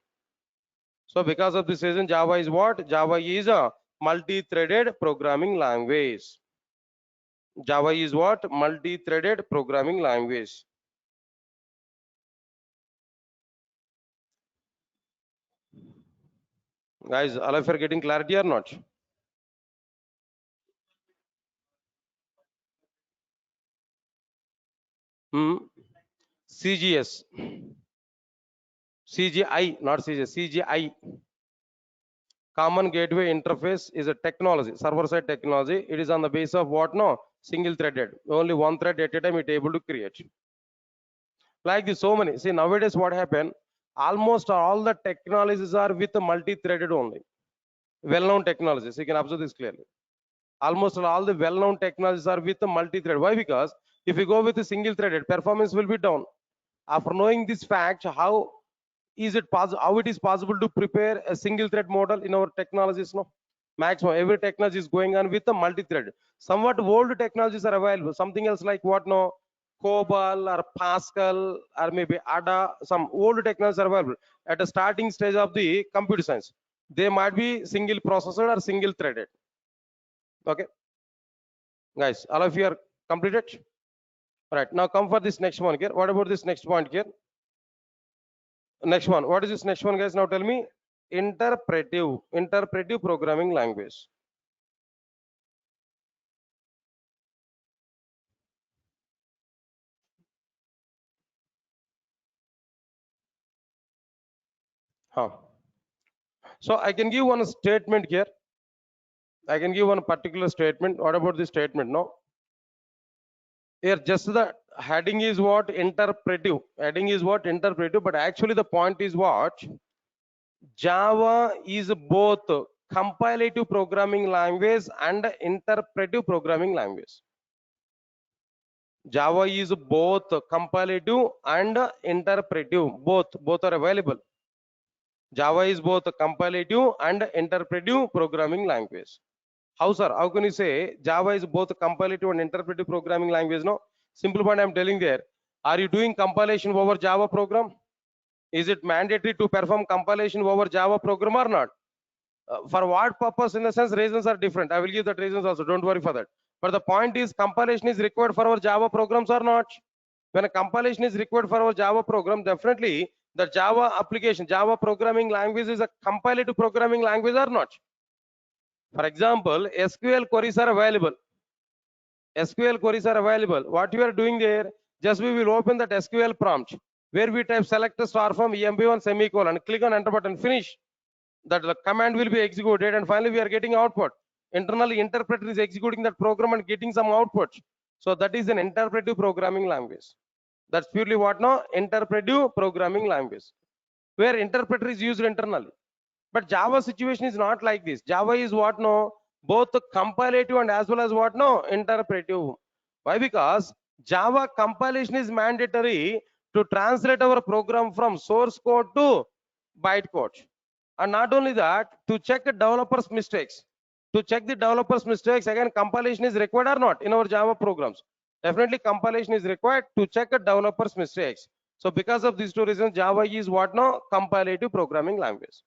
A: So because of this reason, Java is what? Java is a multi-threaded programming language. Java is what? Multi-threaded programming language. Guys, all of you are getting clarity or not? CGS, CGI, not CGS, CGI. Common Gateway Interface is a technology, server-side technology. It is on the basis of what? No, single-threaded. Only one thread at a time it able to create. Like this, so many. See, nowadays what happened? Almost all the technologies are with multi-threaded only. Well-known technologies. You can observe this clearly. Almost all the well-known technologies are with multi-thread. Why? Because if you go with a single-threaded, performance will be down. After knowing this fact, how it is possible to prepare a single thread model in our technologies? No, maximum every technology is going on with a multi-thread. Somewhat old technologies are available, something else like what? No, COBOL or Pascal or maybe ADA. Some old technologies are available at the starting stage of the computer science. They might be single processor or single threaded. Okay, guys, all of you are completed. Right, now come for this next one here. What about this next point here? Next one. What is this next one, guys? Now tell me. Interpretive programming language. Huh. So I can give one statement here. I can give one particular statement. What about this statement? No. Here just the heading is what? Interpretive. Heading is what? Interpretive. But actually the point is what? Java is both compilative programming language and interpretive programming language. Java is both compilative and interpretive. Both are available. Java is both compilative and interpretive programming language. How, sir? How can you say Java is both compilative and interpretive programming language? No, simple point I'm telling there. Are you doing compilation over Java program? Is it mandatory to perform compilation over Java program or not? For what purpose? In the sense, reasons are different. I will give that reasons also. Don't worry for that. But the point is, compilation is required for our Java programs or not? When a compilation is required for our Java program, definitely the Java application, Java programming language is a compilative programming language or not? For example, SQL queries are available. SQL queries are available. What you are doing there, just we will open that SQL prompt where we type select a star from EMB1 semicolon, click on enter button, finish. That the command will be executed and finally we are getting output. Internally interpreter is executing that program and getting some output. So that is an interpretive programming language. That's purely what? No, interpretive programming language, where interpreter is used internally. But Java situation is not like this. Java is what? No, both compilative and as well as what? No, interpretive. Why? Because Java compilation is mandatory to translate our program from source code to bytecode. And not only that, to check the developers' mistakes. To check the developers' mistakes, again, compilation is required or not in our Java programs. Definitely compilation is required to check a developer's mistakes. So because of these two reasons, Java is what now? Compilative programming language.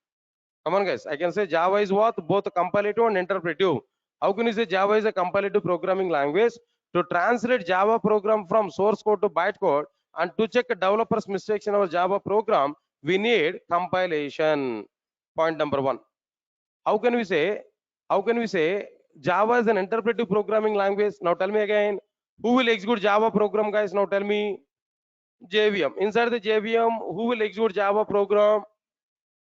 A: Come on guys, I can say Java is what? Both compilative and interpretive. How can you say Java is a compilative programming language? To translate Java program from source code to bytecode and to check a developer's mistakes in our Java program, we need compilation. Point number one. How can we say, how can we say Java is an interpretive programming language? Now tell me again, who will execute Java program, guys? Now tell me. JVM. Inside the JVM, who will execute Java program?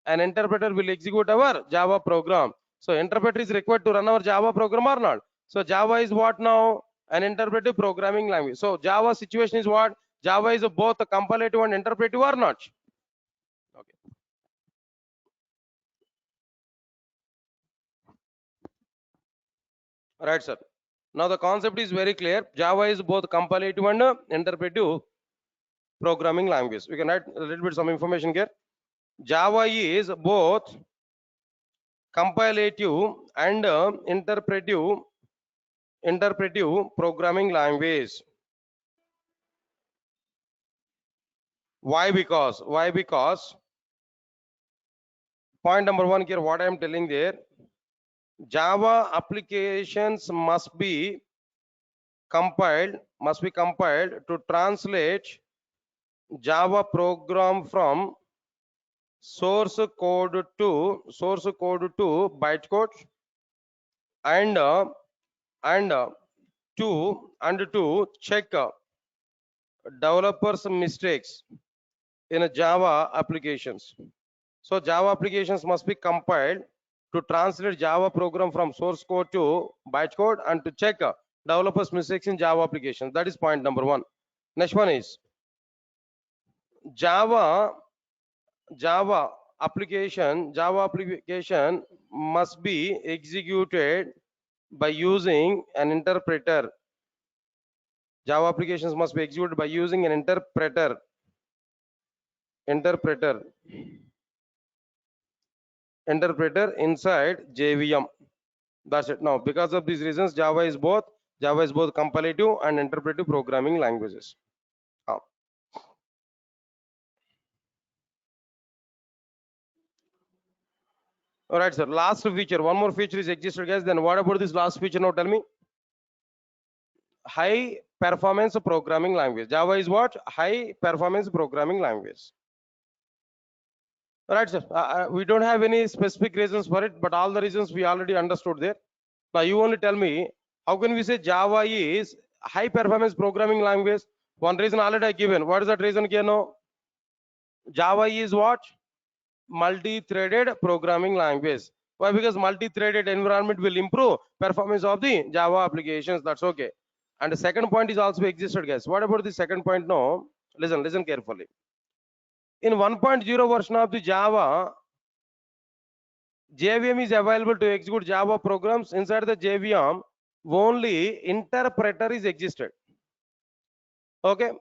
A: An interpreter will execute our Java program. So interpreter is required to run our Java program or not? So Java is what now? An interpretive programming language. So Java situation is what? Java is both a compilative and interpretive or not? Okay. Right, sir. Now the concept is very clear. Java is both compilative and interpretive programming language. We can add a little bit some information here. Java is both compilative and interpretive programming language. Why? Because point number one here, what I am telling there, Java applications must be compiled to translate Java program from source code to bytecode and to check developers mistakes in Java applications. So Java applications must be compiled to translate Java program from source code to bytecode and to check developers mistakes in Java applications. That is point number one. Next one is Java application must be executed by using an interpreter. Java applications must be executed by using an interpreter inside JVM. That's it. Now, because of these reasons, Java is both compilative and interpretive programming languages. All right, sir. Last feature. One more feature is existed, guys. Then what about this last feature? Now, tell me. High performance programming language. Java is what? High performance programming language. All right, sir. We don't have any specific reasons for it, but all the reasons we already understood there. Now you only tell me, how can we say Java is high performance programming language? One reason already I given. What is that reason here now? Java is what? Multi-threaded programming language. Why? Because multi-threaded environment will improve performance of the Java applications. That's okay. And the second point is also existed, guys. What about the second point now? Listen carefully. In 1.0 version of the Java, JVM is available to execute Java programs. Inside the JVM, only interpreter is existed. Okay.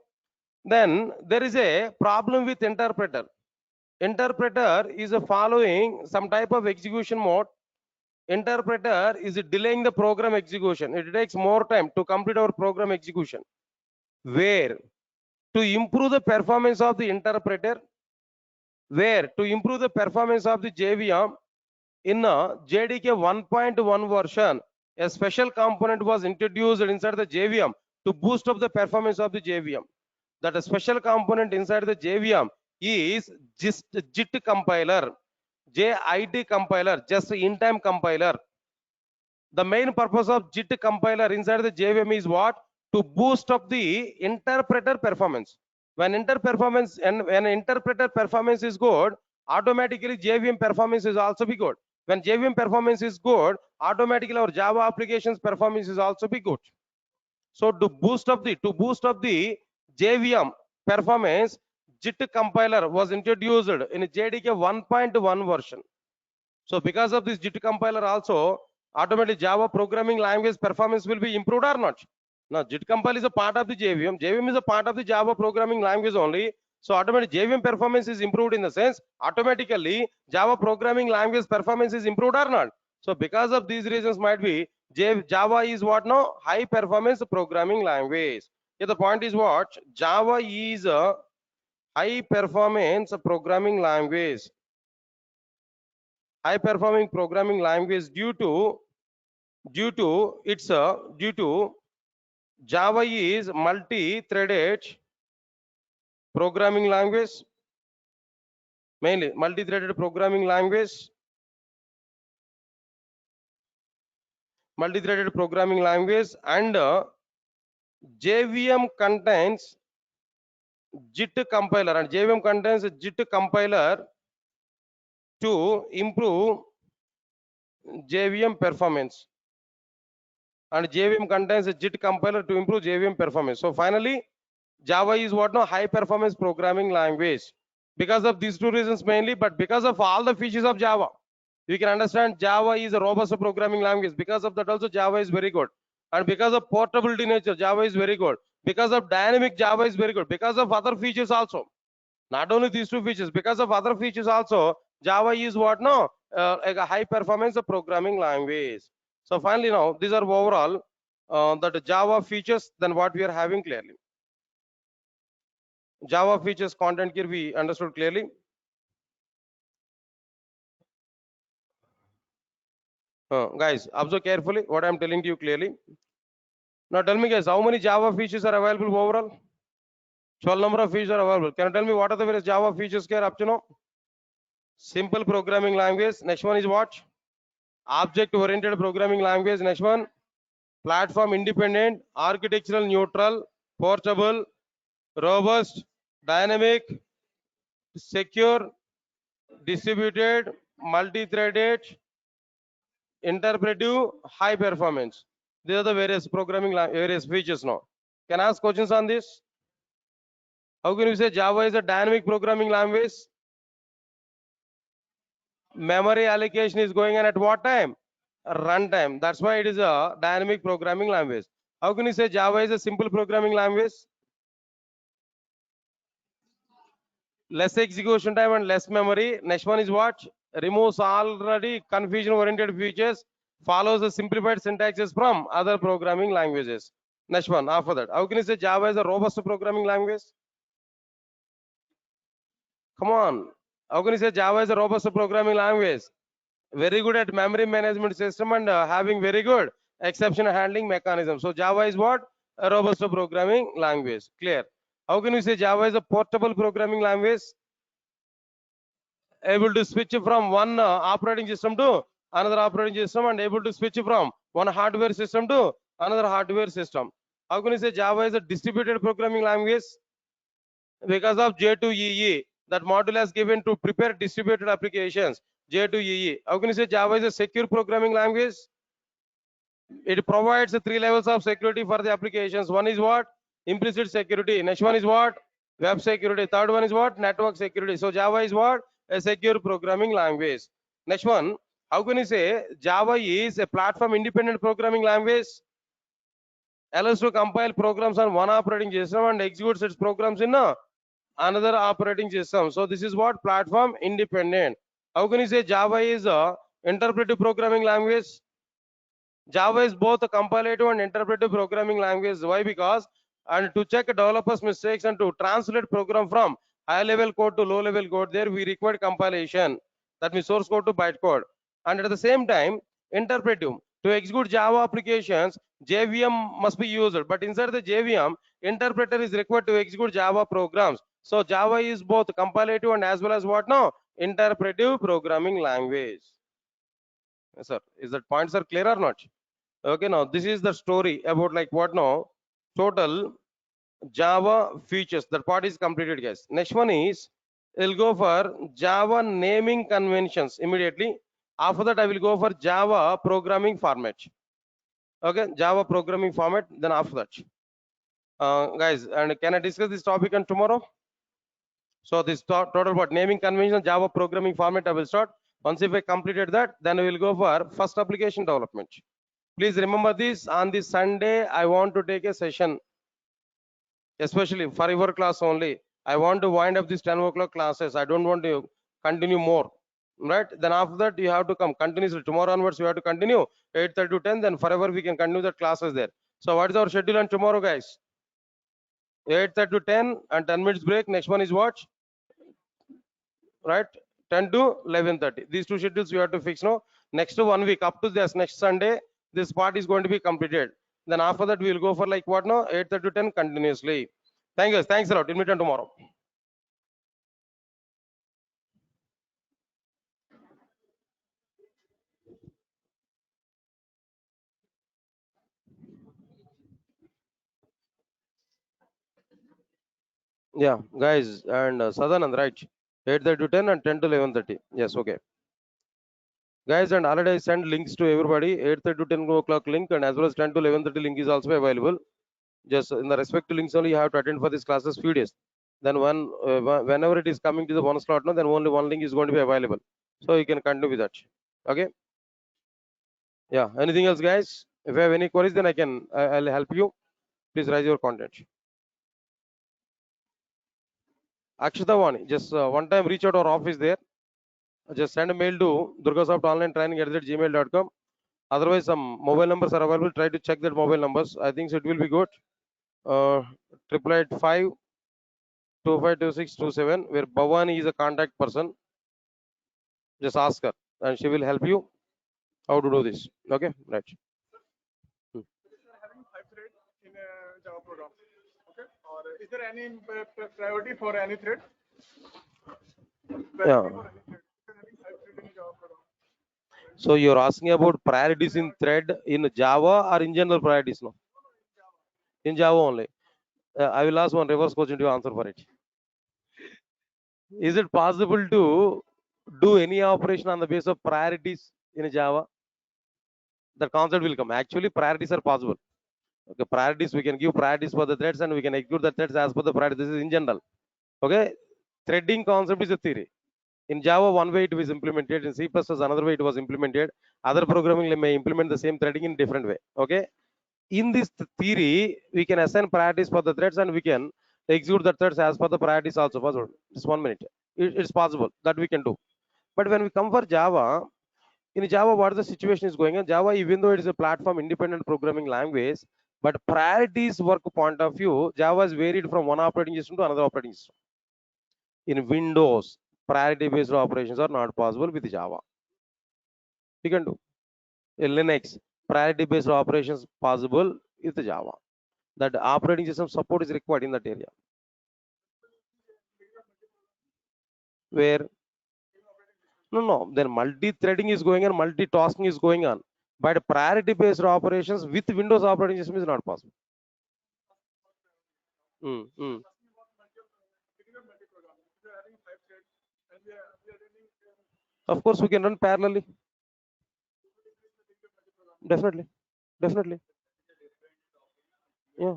A: Then there is a problem with interpreter. Interpreter is following some type of execution mode. Interpreter is delaying the program execution. It takes more time to complete our program execution. Where to improve the performance of the interpreter, where to improve the performance of the JVM, in a JDK 1.1 version, a special component was introduced inside the JVM to boost up the performance of the JVM. That a special component inside the JVM is JIT compiler, JIT compiler, just in-time compiler. The main purpose of JIT compiler inside the JVM is what? To boost up the interpreter performance. When interpreter performance is good, automatically JVM performance is also be good. When JVM performance is good, automatically our Java applications performance is also be good. So to boost up the JVM performance, JIT compiler was introduced in JDK 1.1 version. So because of this JIT compiler also, automatically Java programming language performance will be improved or not? Now JIT compiler is a part of the JVM. JVM is a part of the Java programming language only. So automatically JVM performance is improved in the sense automatically Java programming language performance is improved or not. So because of these reasons might be Java is what now? High performance programming language. Here the point is what? Java is a high performance programming language. High performing programming language due to Java is multi-threaded programming language, mainly multi-threaded programming language, and JVM contains JIT compiler, and JVM contains JIT compiler to improve JVM performance, and JVM contains a JIT compiler to improve JVM performance. So finally Java is what now? High performance programming language. Because of these two reasons mainly, but because of all the features of Java, you can understand Java is a robust programming language. Because of that also Java is very good. And because of portability nature, Java is very good. Because of dynamic, Java is very good. Because of other features also. Not only these two features, because of other features also, Java is what now? Like a high performance programming language. So finally now, these are overall that Java features than what we are having clearly. Java features content here we understood clearly. Guys, observe carefully what I am telling to you clearly. Now tell me guys, how many Java features are available overall? 12 number of features are available. Can you tell me what are the various Java features here up to now? Simple programming language. Next one is what? Object oriented programming language. Next one, platform independent, architectural neutral, portable, robust, dynamic, secure, distributed, multi-threaded, interpretive, high performance. These are the various various features now. Can I ask questions on this? How can you say Java is a dynamic programming language? Memory allocation is going on at what time? Runtime. That's why it is a dynamic programming language. How can you say Java is a simple programming language? Less execution time and less memory. Next one is what? Removes already confusion oriented features, follows the simplified syntaxes from other programming languages. Next one after that. How can you say Java is a robust programming language? Come on. How can you say Java is a robust programming language? Very good at memory management system and having very good exception handling mechanism. So Java is what? A robust programming language. Clear. How can you say Java is a portable programming language? Able to switch from one operating system to another operating system and able to switch from one hardware system to another hardware system. How can you say Java is a distributed programming language? Because of J2EE, that module has given to prepare distributed applications. J2EE. How can you say Java is a secure programming language? It provides three levels of security for the applications. One is what? Implicit security. Next one is what? Web security. Third one is what? Network security. So Java is what? A secure programming language. Next one, how can you say Java is a platform independent programming language? Allows to compile programs on one operating system and executes its programs in another operating system. So this is what? Platform independent. How can you say Java is a interpretive programming language? Java is both a compilative and interpretive programming language. Why? Because and to check developers' mistakes and to translate program from high level code to low level code, there we require compilation. That means source code to bytecode. And at the same time, interpretive. To execute Java applications, JVM must be used. But inside the JVM, interpreter is required to execute Java programs. So Java is both compilative and as well as what now? Interpretive programming language. Yes, sir. Is that points are clear or not? Okay, now this is the story about like what now? Total Java features. That part is completed, guys. Next one is we'll go for Java naming conventions immediately. After that, I will go for Java programming format. Okay, Java programming format. Then after that, guys, and can I discuss this topic on tomorrow? So this total what naming convention Java programming format I will start. Once if I completed that, then we will go for first application development. Please remember this, on this Sunday I want to take a session, especially for your class only. I want to wind up these 10 o'clock classes. I don't want to continue more. Right? Then after that, you have to come continuously. Tomorrow onwards, you have to continue 8:30 to 10. Then forever we can continue the classes there. So what is our schedule on tomorrow, guys? 8:30 to 10 and 10 minutes break. Next one is what? Right? 10 to 11:30. These two schedules you have to fix now. Next 1 week up to this next Sunday, this part is going to be completed. Then after that, we will go for like what now? 8:30 to 10 continuously. Thank you. Thanks a lot. We'll meet on tomorrow. Yeah, guys, and Sadanand, right? 8:30 to 10 and 10 to 11:30. Yes, okay. Guys, and already I send links to everybody. 8:30 to 10 o'clock link, and as well as 10 to 11:30 link is also available. Just in the respective links only, you have to attend for these classes few days. Then whenever it is coming to the one slot, no, then only one link is going to be available. So you can continue with that. Okay. Yeah. Anything else, guys? If you have any queries, then I'll help you. Please raise your content. Akshita Vani, just one time reach out our office there. Just send a mail to Durgasoft online training at gmail.com. Otherwise, some mobile numbers are available. Try to check that mobile numbers. I think so it will be good. 888-525-2627, where Bhavani is a contact person. Just ask her, and she will help you how to do this. Okay, right. Hmm.
B: Having 5 threads in a Java program. Okay. Or is there any priority for any thread?
A: Yeah.
B: Priority for any thread. If you're having 5 threads in a Java program.
A: So you're asking about priorities in thread in Java or in general priorities? No, in Java only. I will ask one reverse question to answer for it. Is it possible to do any operation on the basis of priorities in Java? The concept will come. Actually, priorities are possible. Okay, priorities, we can give priorities for the threads and we can execute the threads as per the priorities. This is in general. Okay, threading concept is a theory. In Java, one way it was implemented. In C++, another way it was implemented. Other programming may implement the same threading in different way. Okay, in this theory, we can assign priorities for the threads and we can execute the threads as per the priorities also. Possible. Just 1 minute. It's possible that we can do. But when we come for Java, in Java, what the situation is going on? Java, even though it is a platform independent programming language, but priorities work point of view, Java is varied from one operating system to another operating system. In Windows, priority based operations are not possible with Java. We can do. In Linux, priority based operations possible with Java. That operating system support is required in that area. Where no, then multi-threading is going on, multitasking is going on. But priority-based operations with Windows operating system is not possible. Mm, mm. Of course, we can run parallelly. Definitely, definitely. Yeah,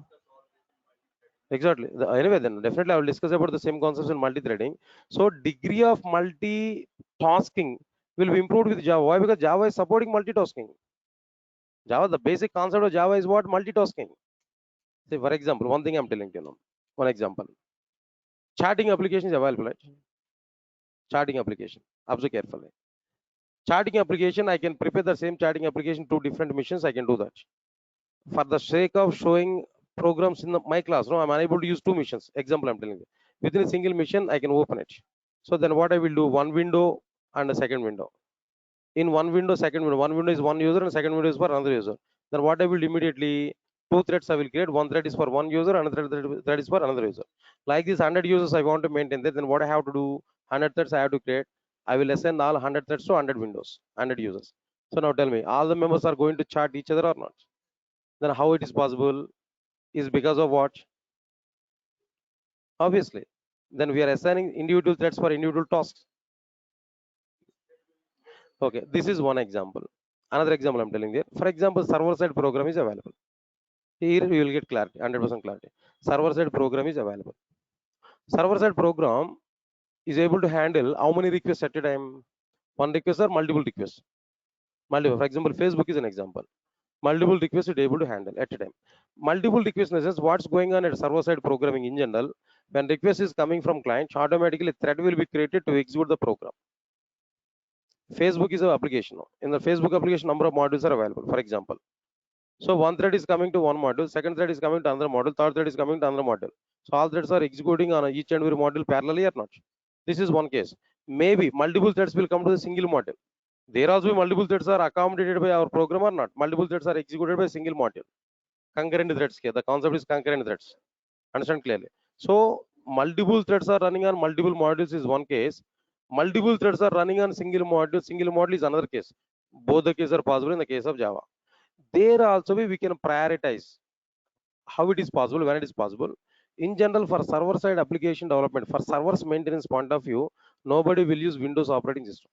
A: exactly. Anyway, then definitely I will discuss about the same concepts in multi-threading. So degree of multitasking will be improved with Java. Why? Because Java is supporting multitasking. Java, the basic concept of Java is what? Multitasking. Say, for example, one thing I'm telling you now. One example. Chatting application is available, right? Chatting application. Observe carefully. Chatting application, I can prepare the same chatting application to different missions. I can do that. For the sake of showing programs in my class, no, I'm unable to use two missions. Example, I'm telling you. Within a single mission, I can open it. So then what I will do, one window and a second window. In one window, second window. One window is one user and second window is for another user. Then what I will do immediately, two threads I will create. One thread is for one user, another thread is for another user. Like this 100 users I want to maintain that, then what I have to do, 100 threads I have to create. I will assign all 100 threads to 100 windows, 100 users. So now tell me, all the members are going to chat each other or not? Then how it is possible? Is because of what? Obviously. Then we are assigning individual threads for individual tasks. Okay, this is one example. Another example I'm telling you. For example, server-side program is available. Here you will get clarity, 100% clarity. Server-side program is available. Server-side program is able to handle how many requests at a time? One request or multiple requests? Multiple. For example, Facebook is an example. Multiple requests it able to handle at a time. Multiple requests in the sense what's going on at server-side programming in general. When request is coming from client, automatically thread will be created to execute the program. Facebook is an application. In the Facebook application, number of modules are available. For example, so one thread is coming to one module, second thread is coming to another module, third thread is coming to another module. So all threads are executing on each and every module parallelly or not. This is one case. Maybe multiple threads will come to the single module. There also multiple threads are accommodated by our program or not. Multiple threads are executed by single module. Concurrent threads here. The concept is concurrent threads. Understand clearly. So multiple threads are running on multiple modules is one case. Multiple threads are running on single module. Single module is another case. Both the cases are possible in the case of Java. There also we can prioritize how it is possible, when it is possible. In general, for server side application development, for servers maintenance point of view, nobody will use Windows operating system.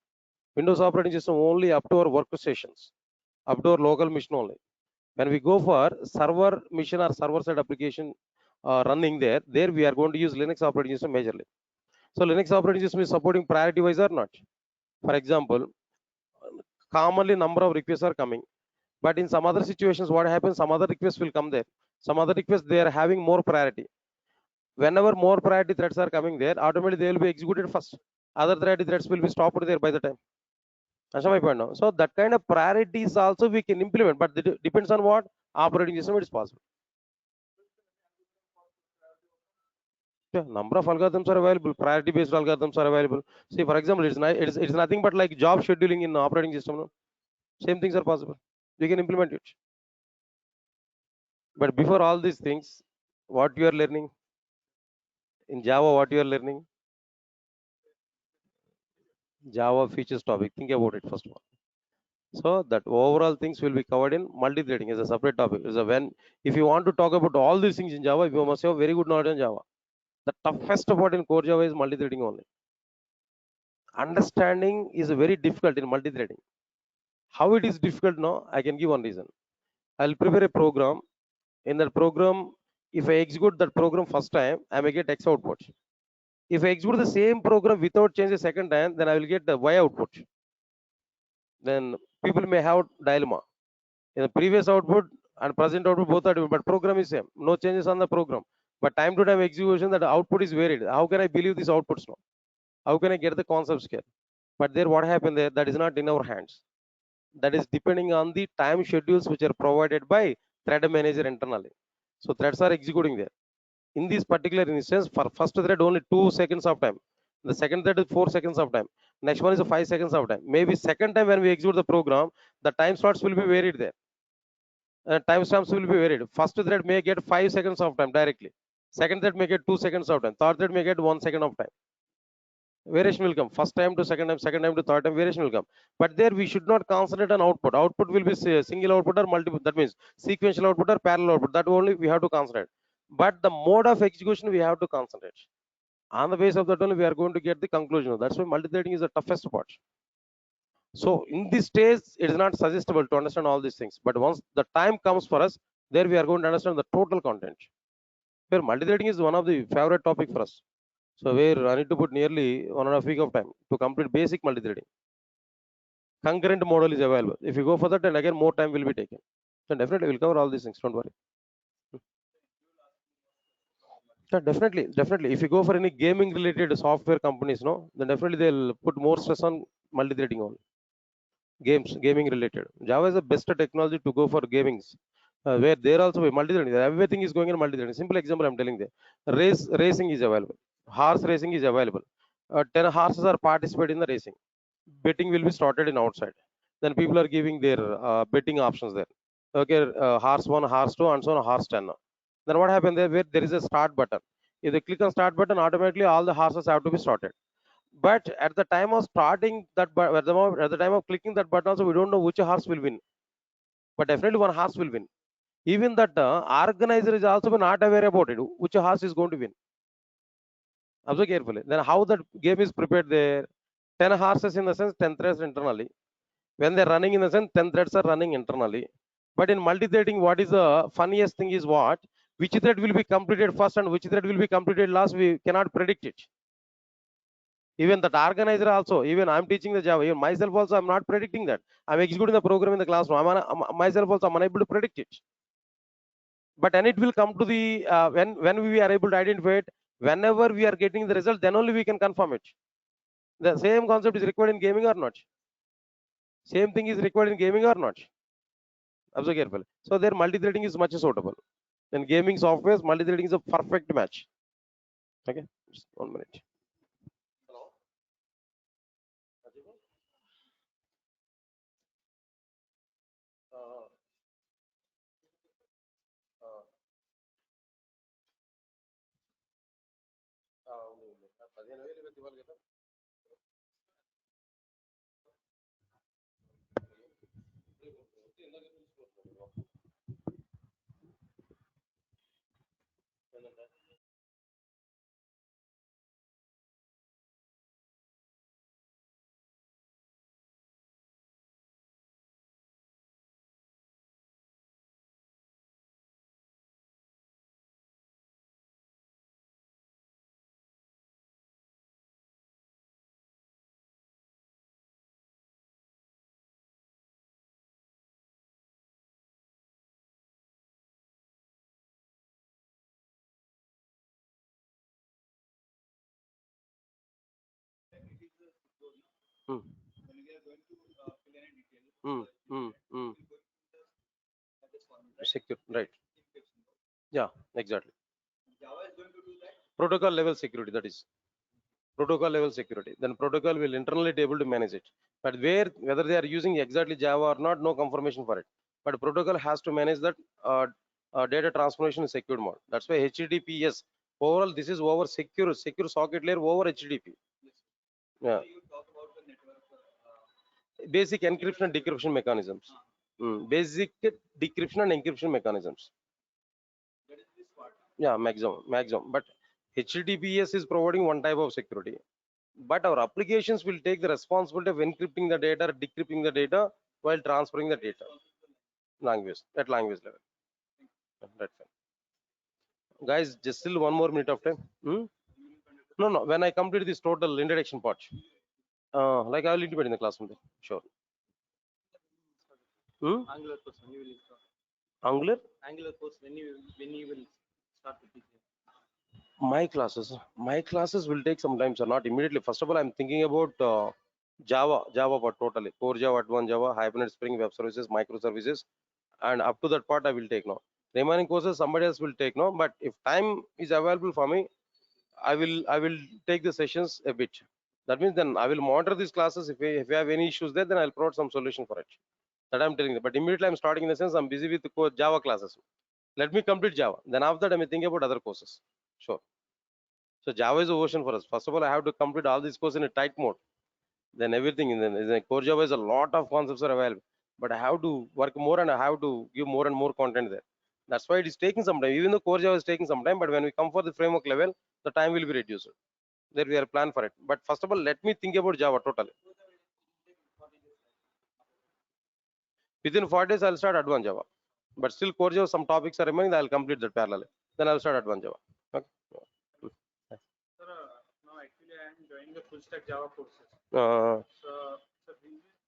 A: Windows operating system only up to our workstations, up to our local machine only. When we go for server mission or server side application running there we are going to use Linux operating system majorly. So Linux operating system is supporting priority wise or not. For example, commonly number of requests are coming, but in some other situations, what happens? Some other requests will come there. Some other requests they are having more priority. Whenever more priority threads are coming there, automatically they will be executed first. Other priority threads will be stopped there by the time. That's my point now. So that kind of priorities also we can implement, but it depends on what operating system it is possible. Yeah, number of algorithms are available. Priority based algorithms are available. See, for example, it's nothing but like job scheduling in operating system. No? Same things are possible. We can implement it. But before all these things, what you are learning in Java, what you are learning, Java features topic. Think about it first of all. So that overall things will be covered in multi-threading as a separate topic. Is a when if you want to talk about all these things in Java, you must have very good knowledge in Java. The toughest part in core Java is multi-threading only. Understanding is very difficult in multi-threading. How it is difficult now? I can give one reason. I'll prepare a program. In that program, if I execute that program first time, I may get X output. If I execute the same program without change the second time, then I will get the Y output. Then people may have dilemma. In the previous output and present output both are different, but program is same. No changes on the program. But time to time execution, that output is varied. How can I believe these outputs now? How can I get the concepts here? But there, what happened there? That is not in our hands. That is depending on the time schedules which are provided by thread manager internally. So threads are executing there. In this particular instance, for first thread only 2 seconds of time. The second thread is 4 seconds of time. Next one is 5 seconds of time. Maybe second time when we execute the program, the time slots will be varied there. Timestamps will be varied. First thread may get 5 seconds of time directly. Second thread may get 2 seconds of time. Third thread may get 1 second of time. Variation will come. First time to second time to third time, variation will come. But there we should not concentrate on output. Output will be single output or multiple. That means sequential output or parallel output. That only we have to concentrate. But the mode of execution we have to concentrate. On the base of that only we are going to get the conclusion. That's why multi-threading is the toughest part. So in this stage, it is not suggestible to understand all these things. But once the time comes for us, there we are going to understand the total content. Where multi-threading is one of the favorite topic for us. So where I need to put nearly 1.5 weeks of time to complete basic multi-threading. Concurrent model is available. If you go for that, then again more time will be taken. So definitely we'll cover all these things. Don't worry. Yeah, definitely. If you go for any gaming related software companies, no, then definitely they'll put more stress on multi-threading on gaming related. Java is the best technology to go for gamings. Where there also be multi-threading. Everything is going in multi-threading. Simple example I'm telling there. Racing is available. Horse racing is available. 10 horses are participating in the racing. Betting will be started in outside. Then people are giving their betting options there. Okay, horse 1, horse 2, and so on, horse 10. Then what happened there? Where there is a start button. If they click on start button, automatically all the horses have to be started. But at the time of starting that, at the time of clicking that button, also we don't know which horse will win. But definitely one horse will win. Even that organizer is also not aware about it, which horse is going to win. Observe carefully. Then how that game is prepared there? 10 horses in the sense 10 threads internally. When they're running in the sense 10 threads are running internally. But in multi-threading, what is the funniest thing is what? Which thread will be completed first and which thread will be completed last, we cannot predict it. Even that organizer also, even I'm teaching the Java, even myself also, I'm not predicting that. I'm executing the program in the classroom. Myself also, I'm unable to predict it. But then it will come to the, when we are able to identify it, Whenever we are getting the result, then only we can confirm it. The same concept is required in gaming or not? Same thing is required in gaming or not? Observe carefully. So their multi-threading is much suitable. In gaming software, multi-threading is a perfect match. Okay, just 1 minute. Hmm. Hmm. Hmm. Hmm. Secure, right? Yeah, exactly. Protocol level security, that is protocol level security. Then protocol will internally be able to manage it. But whether they are using exactly Java or not, no confirmation for it. But protocol has to manage that data transformation in secured mode. That's why HTTPS overall this is over secure socket layer over HTTP. Yeah. Basic encryption and decryption mechanisms. Basic decryption and encryption mechanisms. Yeah, maximum. But HTTPS is providing one type of security. But our applications will take the responsibility of encrypting the data, decrypting the data while transferring the data. Language, at language level. That's fine. Guys, just still 1 more minute of time. No, no. When I complete this total introduction part, like I will intimate in the classroom. Then. Sure.
B: Angular course when you will start.
A: Angular?
B: Angular course when you will start to teach.
A: My classes will take some time, sir. Not immediately. First of all, I'm thinking about Java, but totally core Java, advanced Java, Hibernate, Spring, web services, microservices, and up to that part I will take now. Remaining courses somebody else will take now. But if time is available for me, I will take the sessions a bit. That means then I will monitor these classes. If we have any issues there, then I'll provide some solution for it. That I'm telling you. But immediately I'm starting in the sense I'm busy with the core Java classes. Let me complete Java. Then after that I may think about other courses. Sure. So Java is a version for us. First of all, I have to complete all these courses in a tight mode. Then everything in the core Java is a lot of concepts are available. But I have to work more and I have to give more and more content there. That's why it is taking some time. Even the core Java is taking some time, but when we come for the framework level, the time will be reduced. There we are plan for it. But first of all, let me think about Java totally. Within 4 days, I'll start advanced Java. But still core Java, some topics are remaining. I'll complete that parallel. Then I'll start advanced Java. Okay.
B: Sir, now actually I am joining the full stack Java courses.
A: Uh,
B: So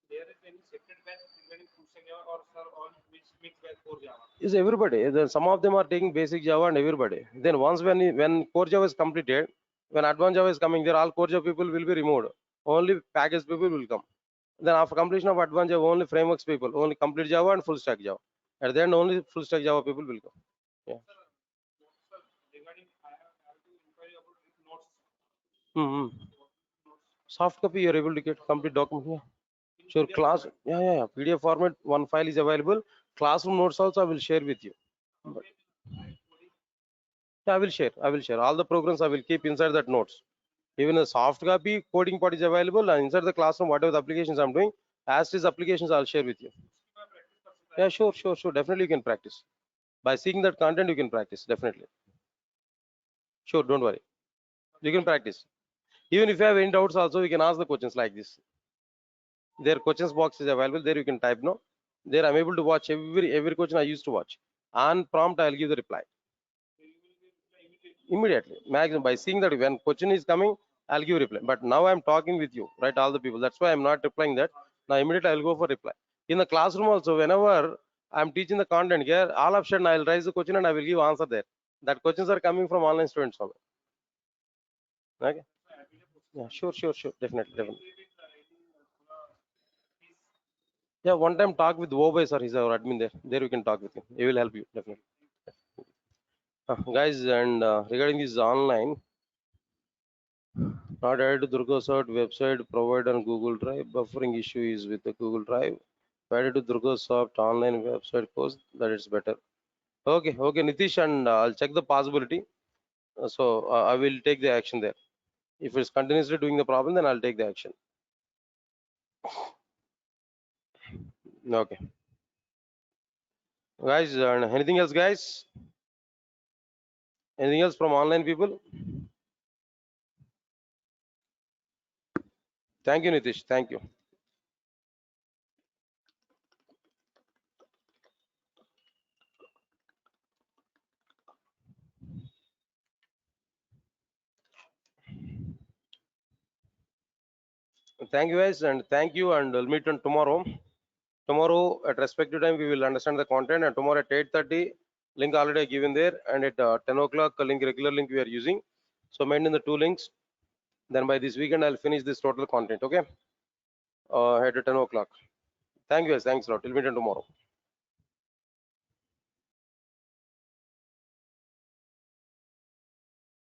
B: there is any separate batch regarding full stack Java or sir all mixed batch core Java?
A: is everybody. Then some of them are taking basic Java and everybody. Then once when core Java is completed, when advanced Java is coming, there all core Java people will be removed. Only package people will come. Then after completion of advanced Java, only frameworks people, only complete Java and full stack Java. At the end, only full stack Java people will come. Yeah.
B: Sir, regarding I have to inquire about notes.
A: Mm-hmm. Soft copy you are able to get complete document. Yeah. Sure. Class. Yeah. PDF format. One file is available. Classroom notes also I will share with you. But, yeah, I will share. I will share all the programs. I will keep inside that notes. Even a soft copy coding part is available and inside the classroom. Whatever the applications I'm doing, as these applications I'll share with you. Yeah, sure. Definitely you can practice. By seeing that content, you can practice. Definitely. Sure. Don't worry. You can practice. Even if you have any doubts, also you can ask the questions like this. Their questions box is available. There you can type no. There I'm able to watch every question I used to watch. On prompt, I'll give the reply immediately. Maximum by seeing that when question is coming, I'll give reply. But now I'm talking with you, right? All the people. That's why I'm not replying that. Now immediately I'll go for reply. In the classroom also, whenever I'm teaching the content here, all of a sudden I'll raise the question and I will give answer there. That questions are coming from online students only. Okay. Yeah, sure, sure, sure. Definitely, definitely. Yeah, one time talk with Wobe sir. He's our admin there. There you can talk with him. He will help you definitely. Guys, and regarding this online, not added to Durgasoft website provided on Google Drive. Buffering issue is with the Google Drive. Added to Durgasoft online website post that it's better. Okay, okay, Nitish, and I'll check the possibility. So I will take the action there. If it's continuously doing the problem, then I'll take the action. Okay, guys, and anything else, guys? Anything else from online people? Thank you, Nitish. Thank you. Thank you, guys, and thank you. And we'll meet on tomorrow. Tomorrow at respective time, we will understand the content. And tomorrow at 8:30, link already given there. And at 10 o'clock, a link regular link we are using. So maintain the two links. Then by this weekend, I'll finish this total content. Okay, at 10 o'clock. Thank you, guys. Thanks a lot. We'll meet on tomorrow.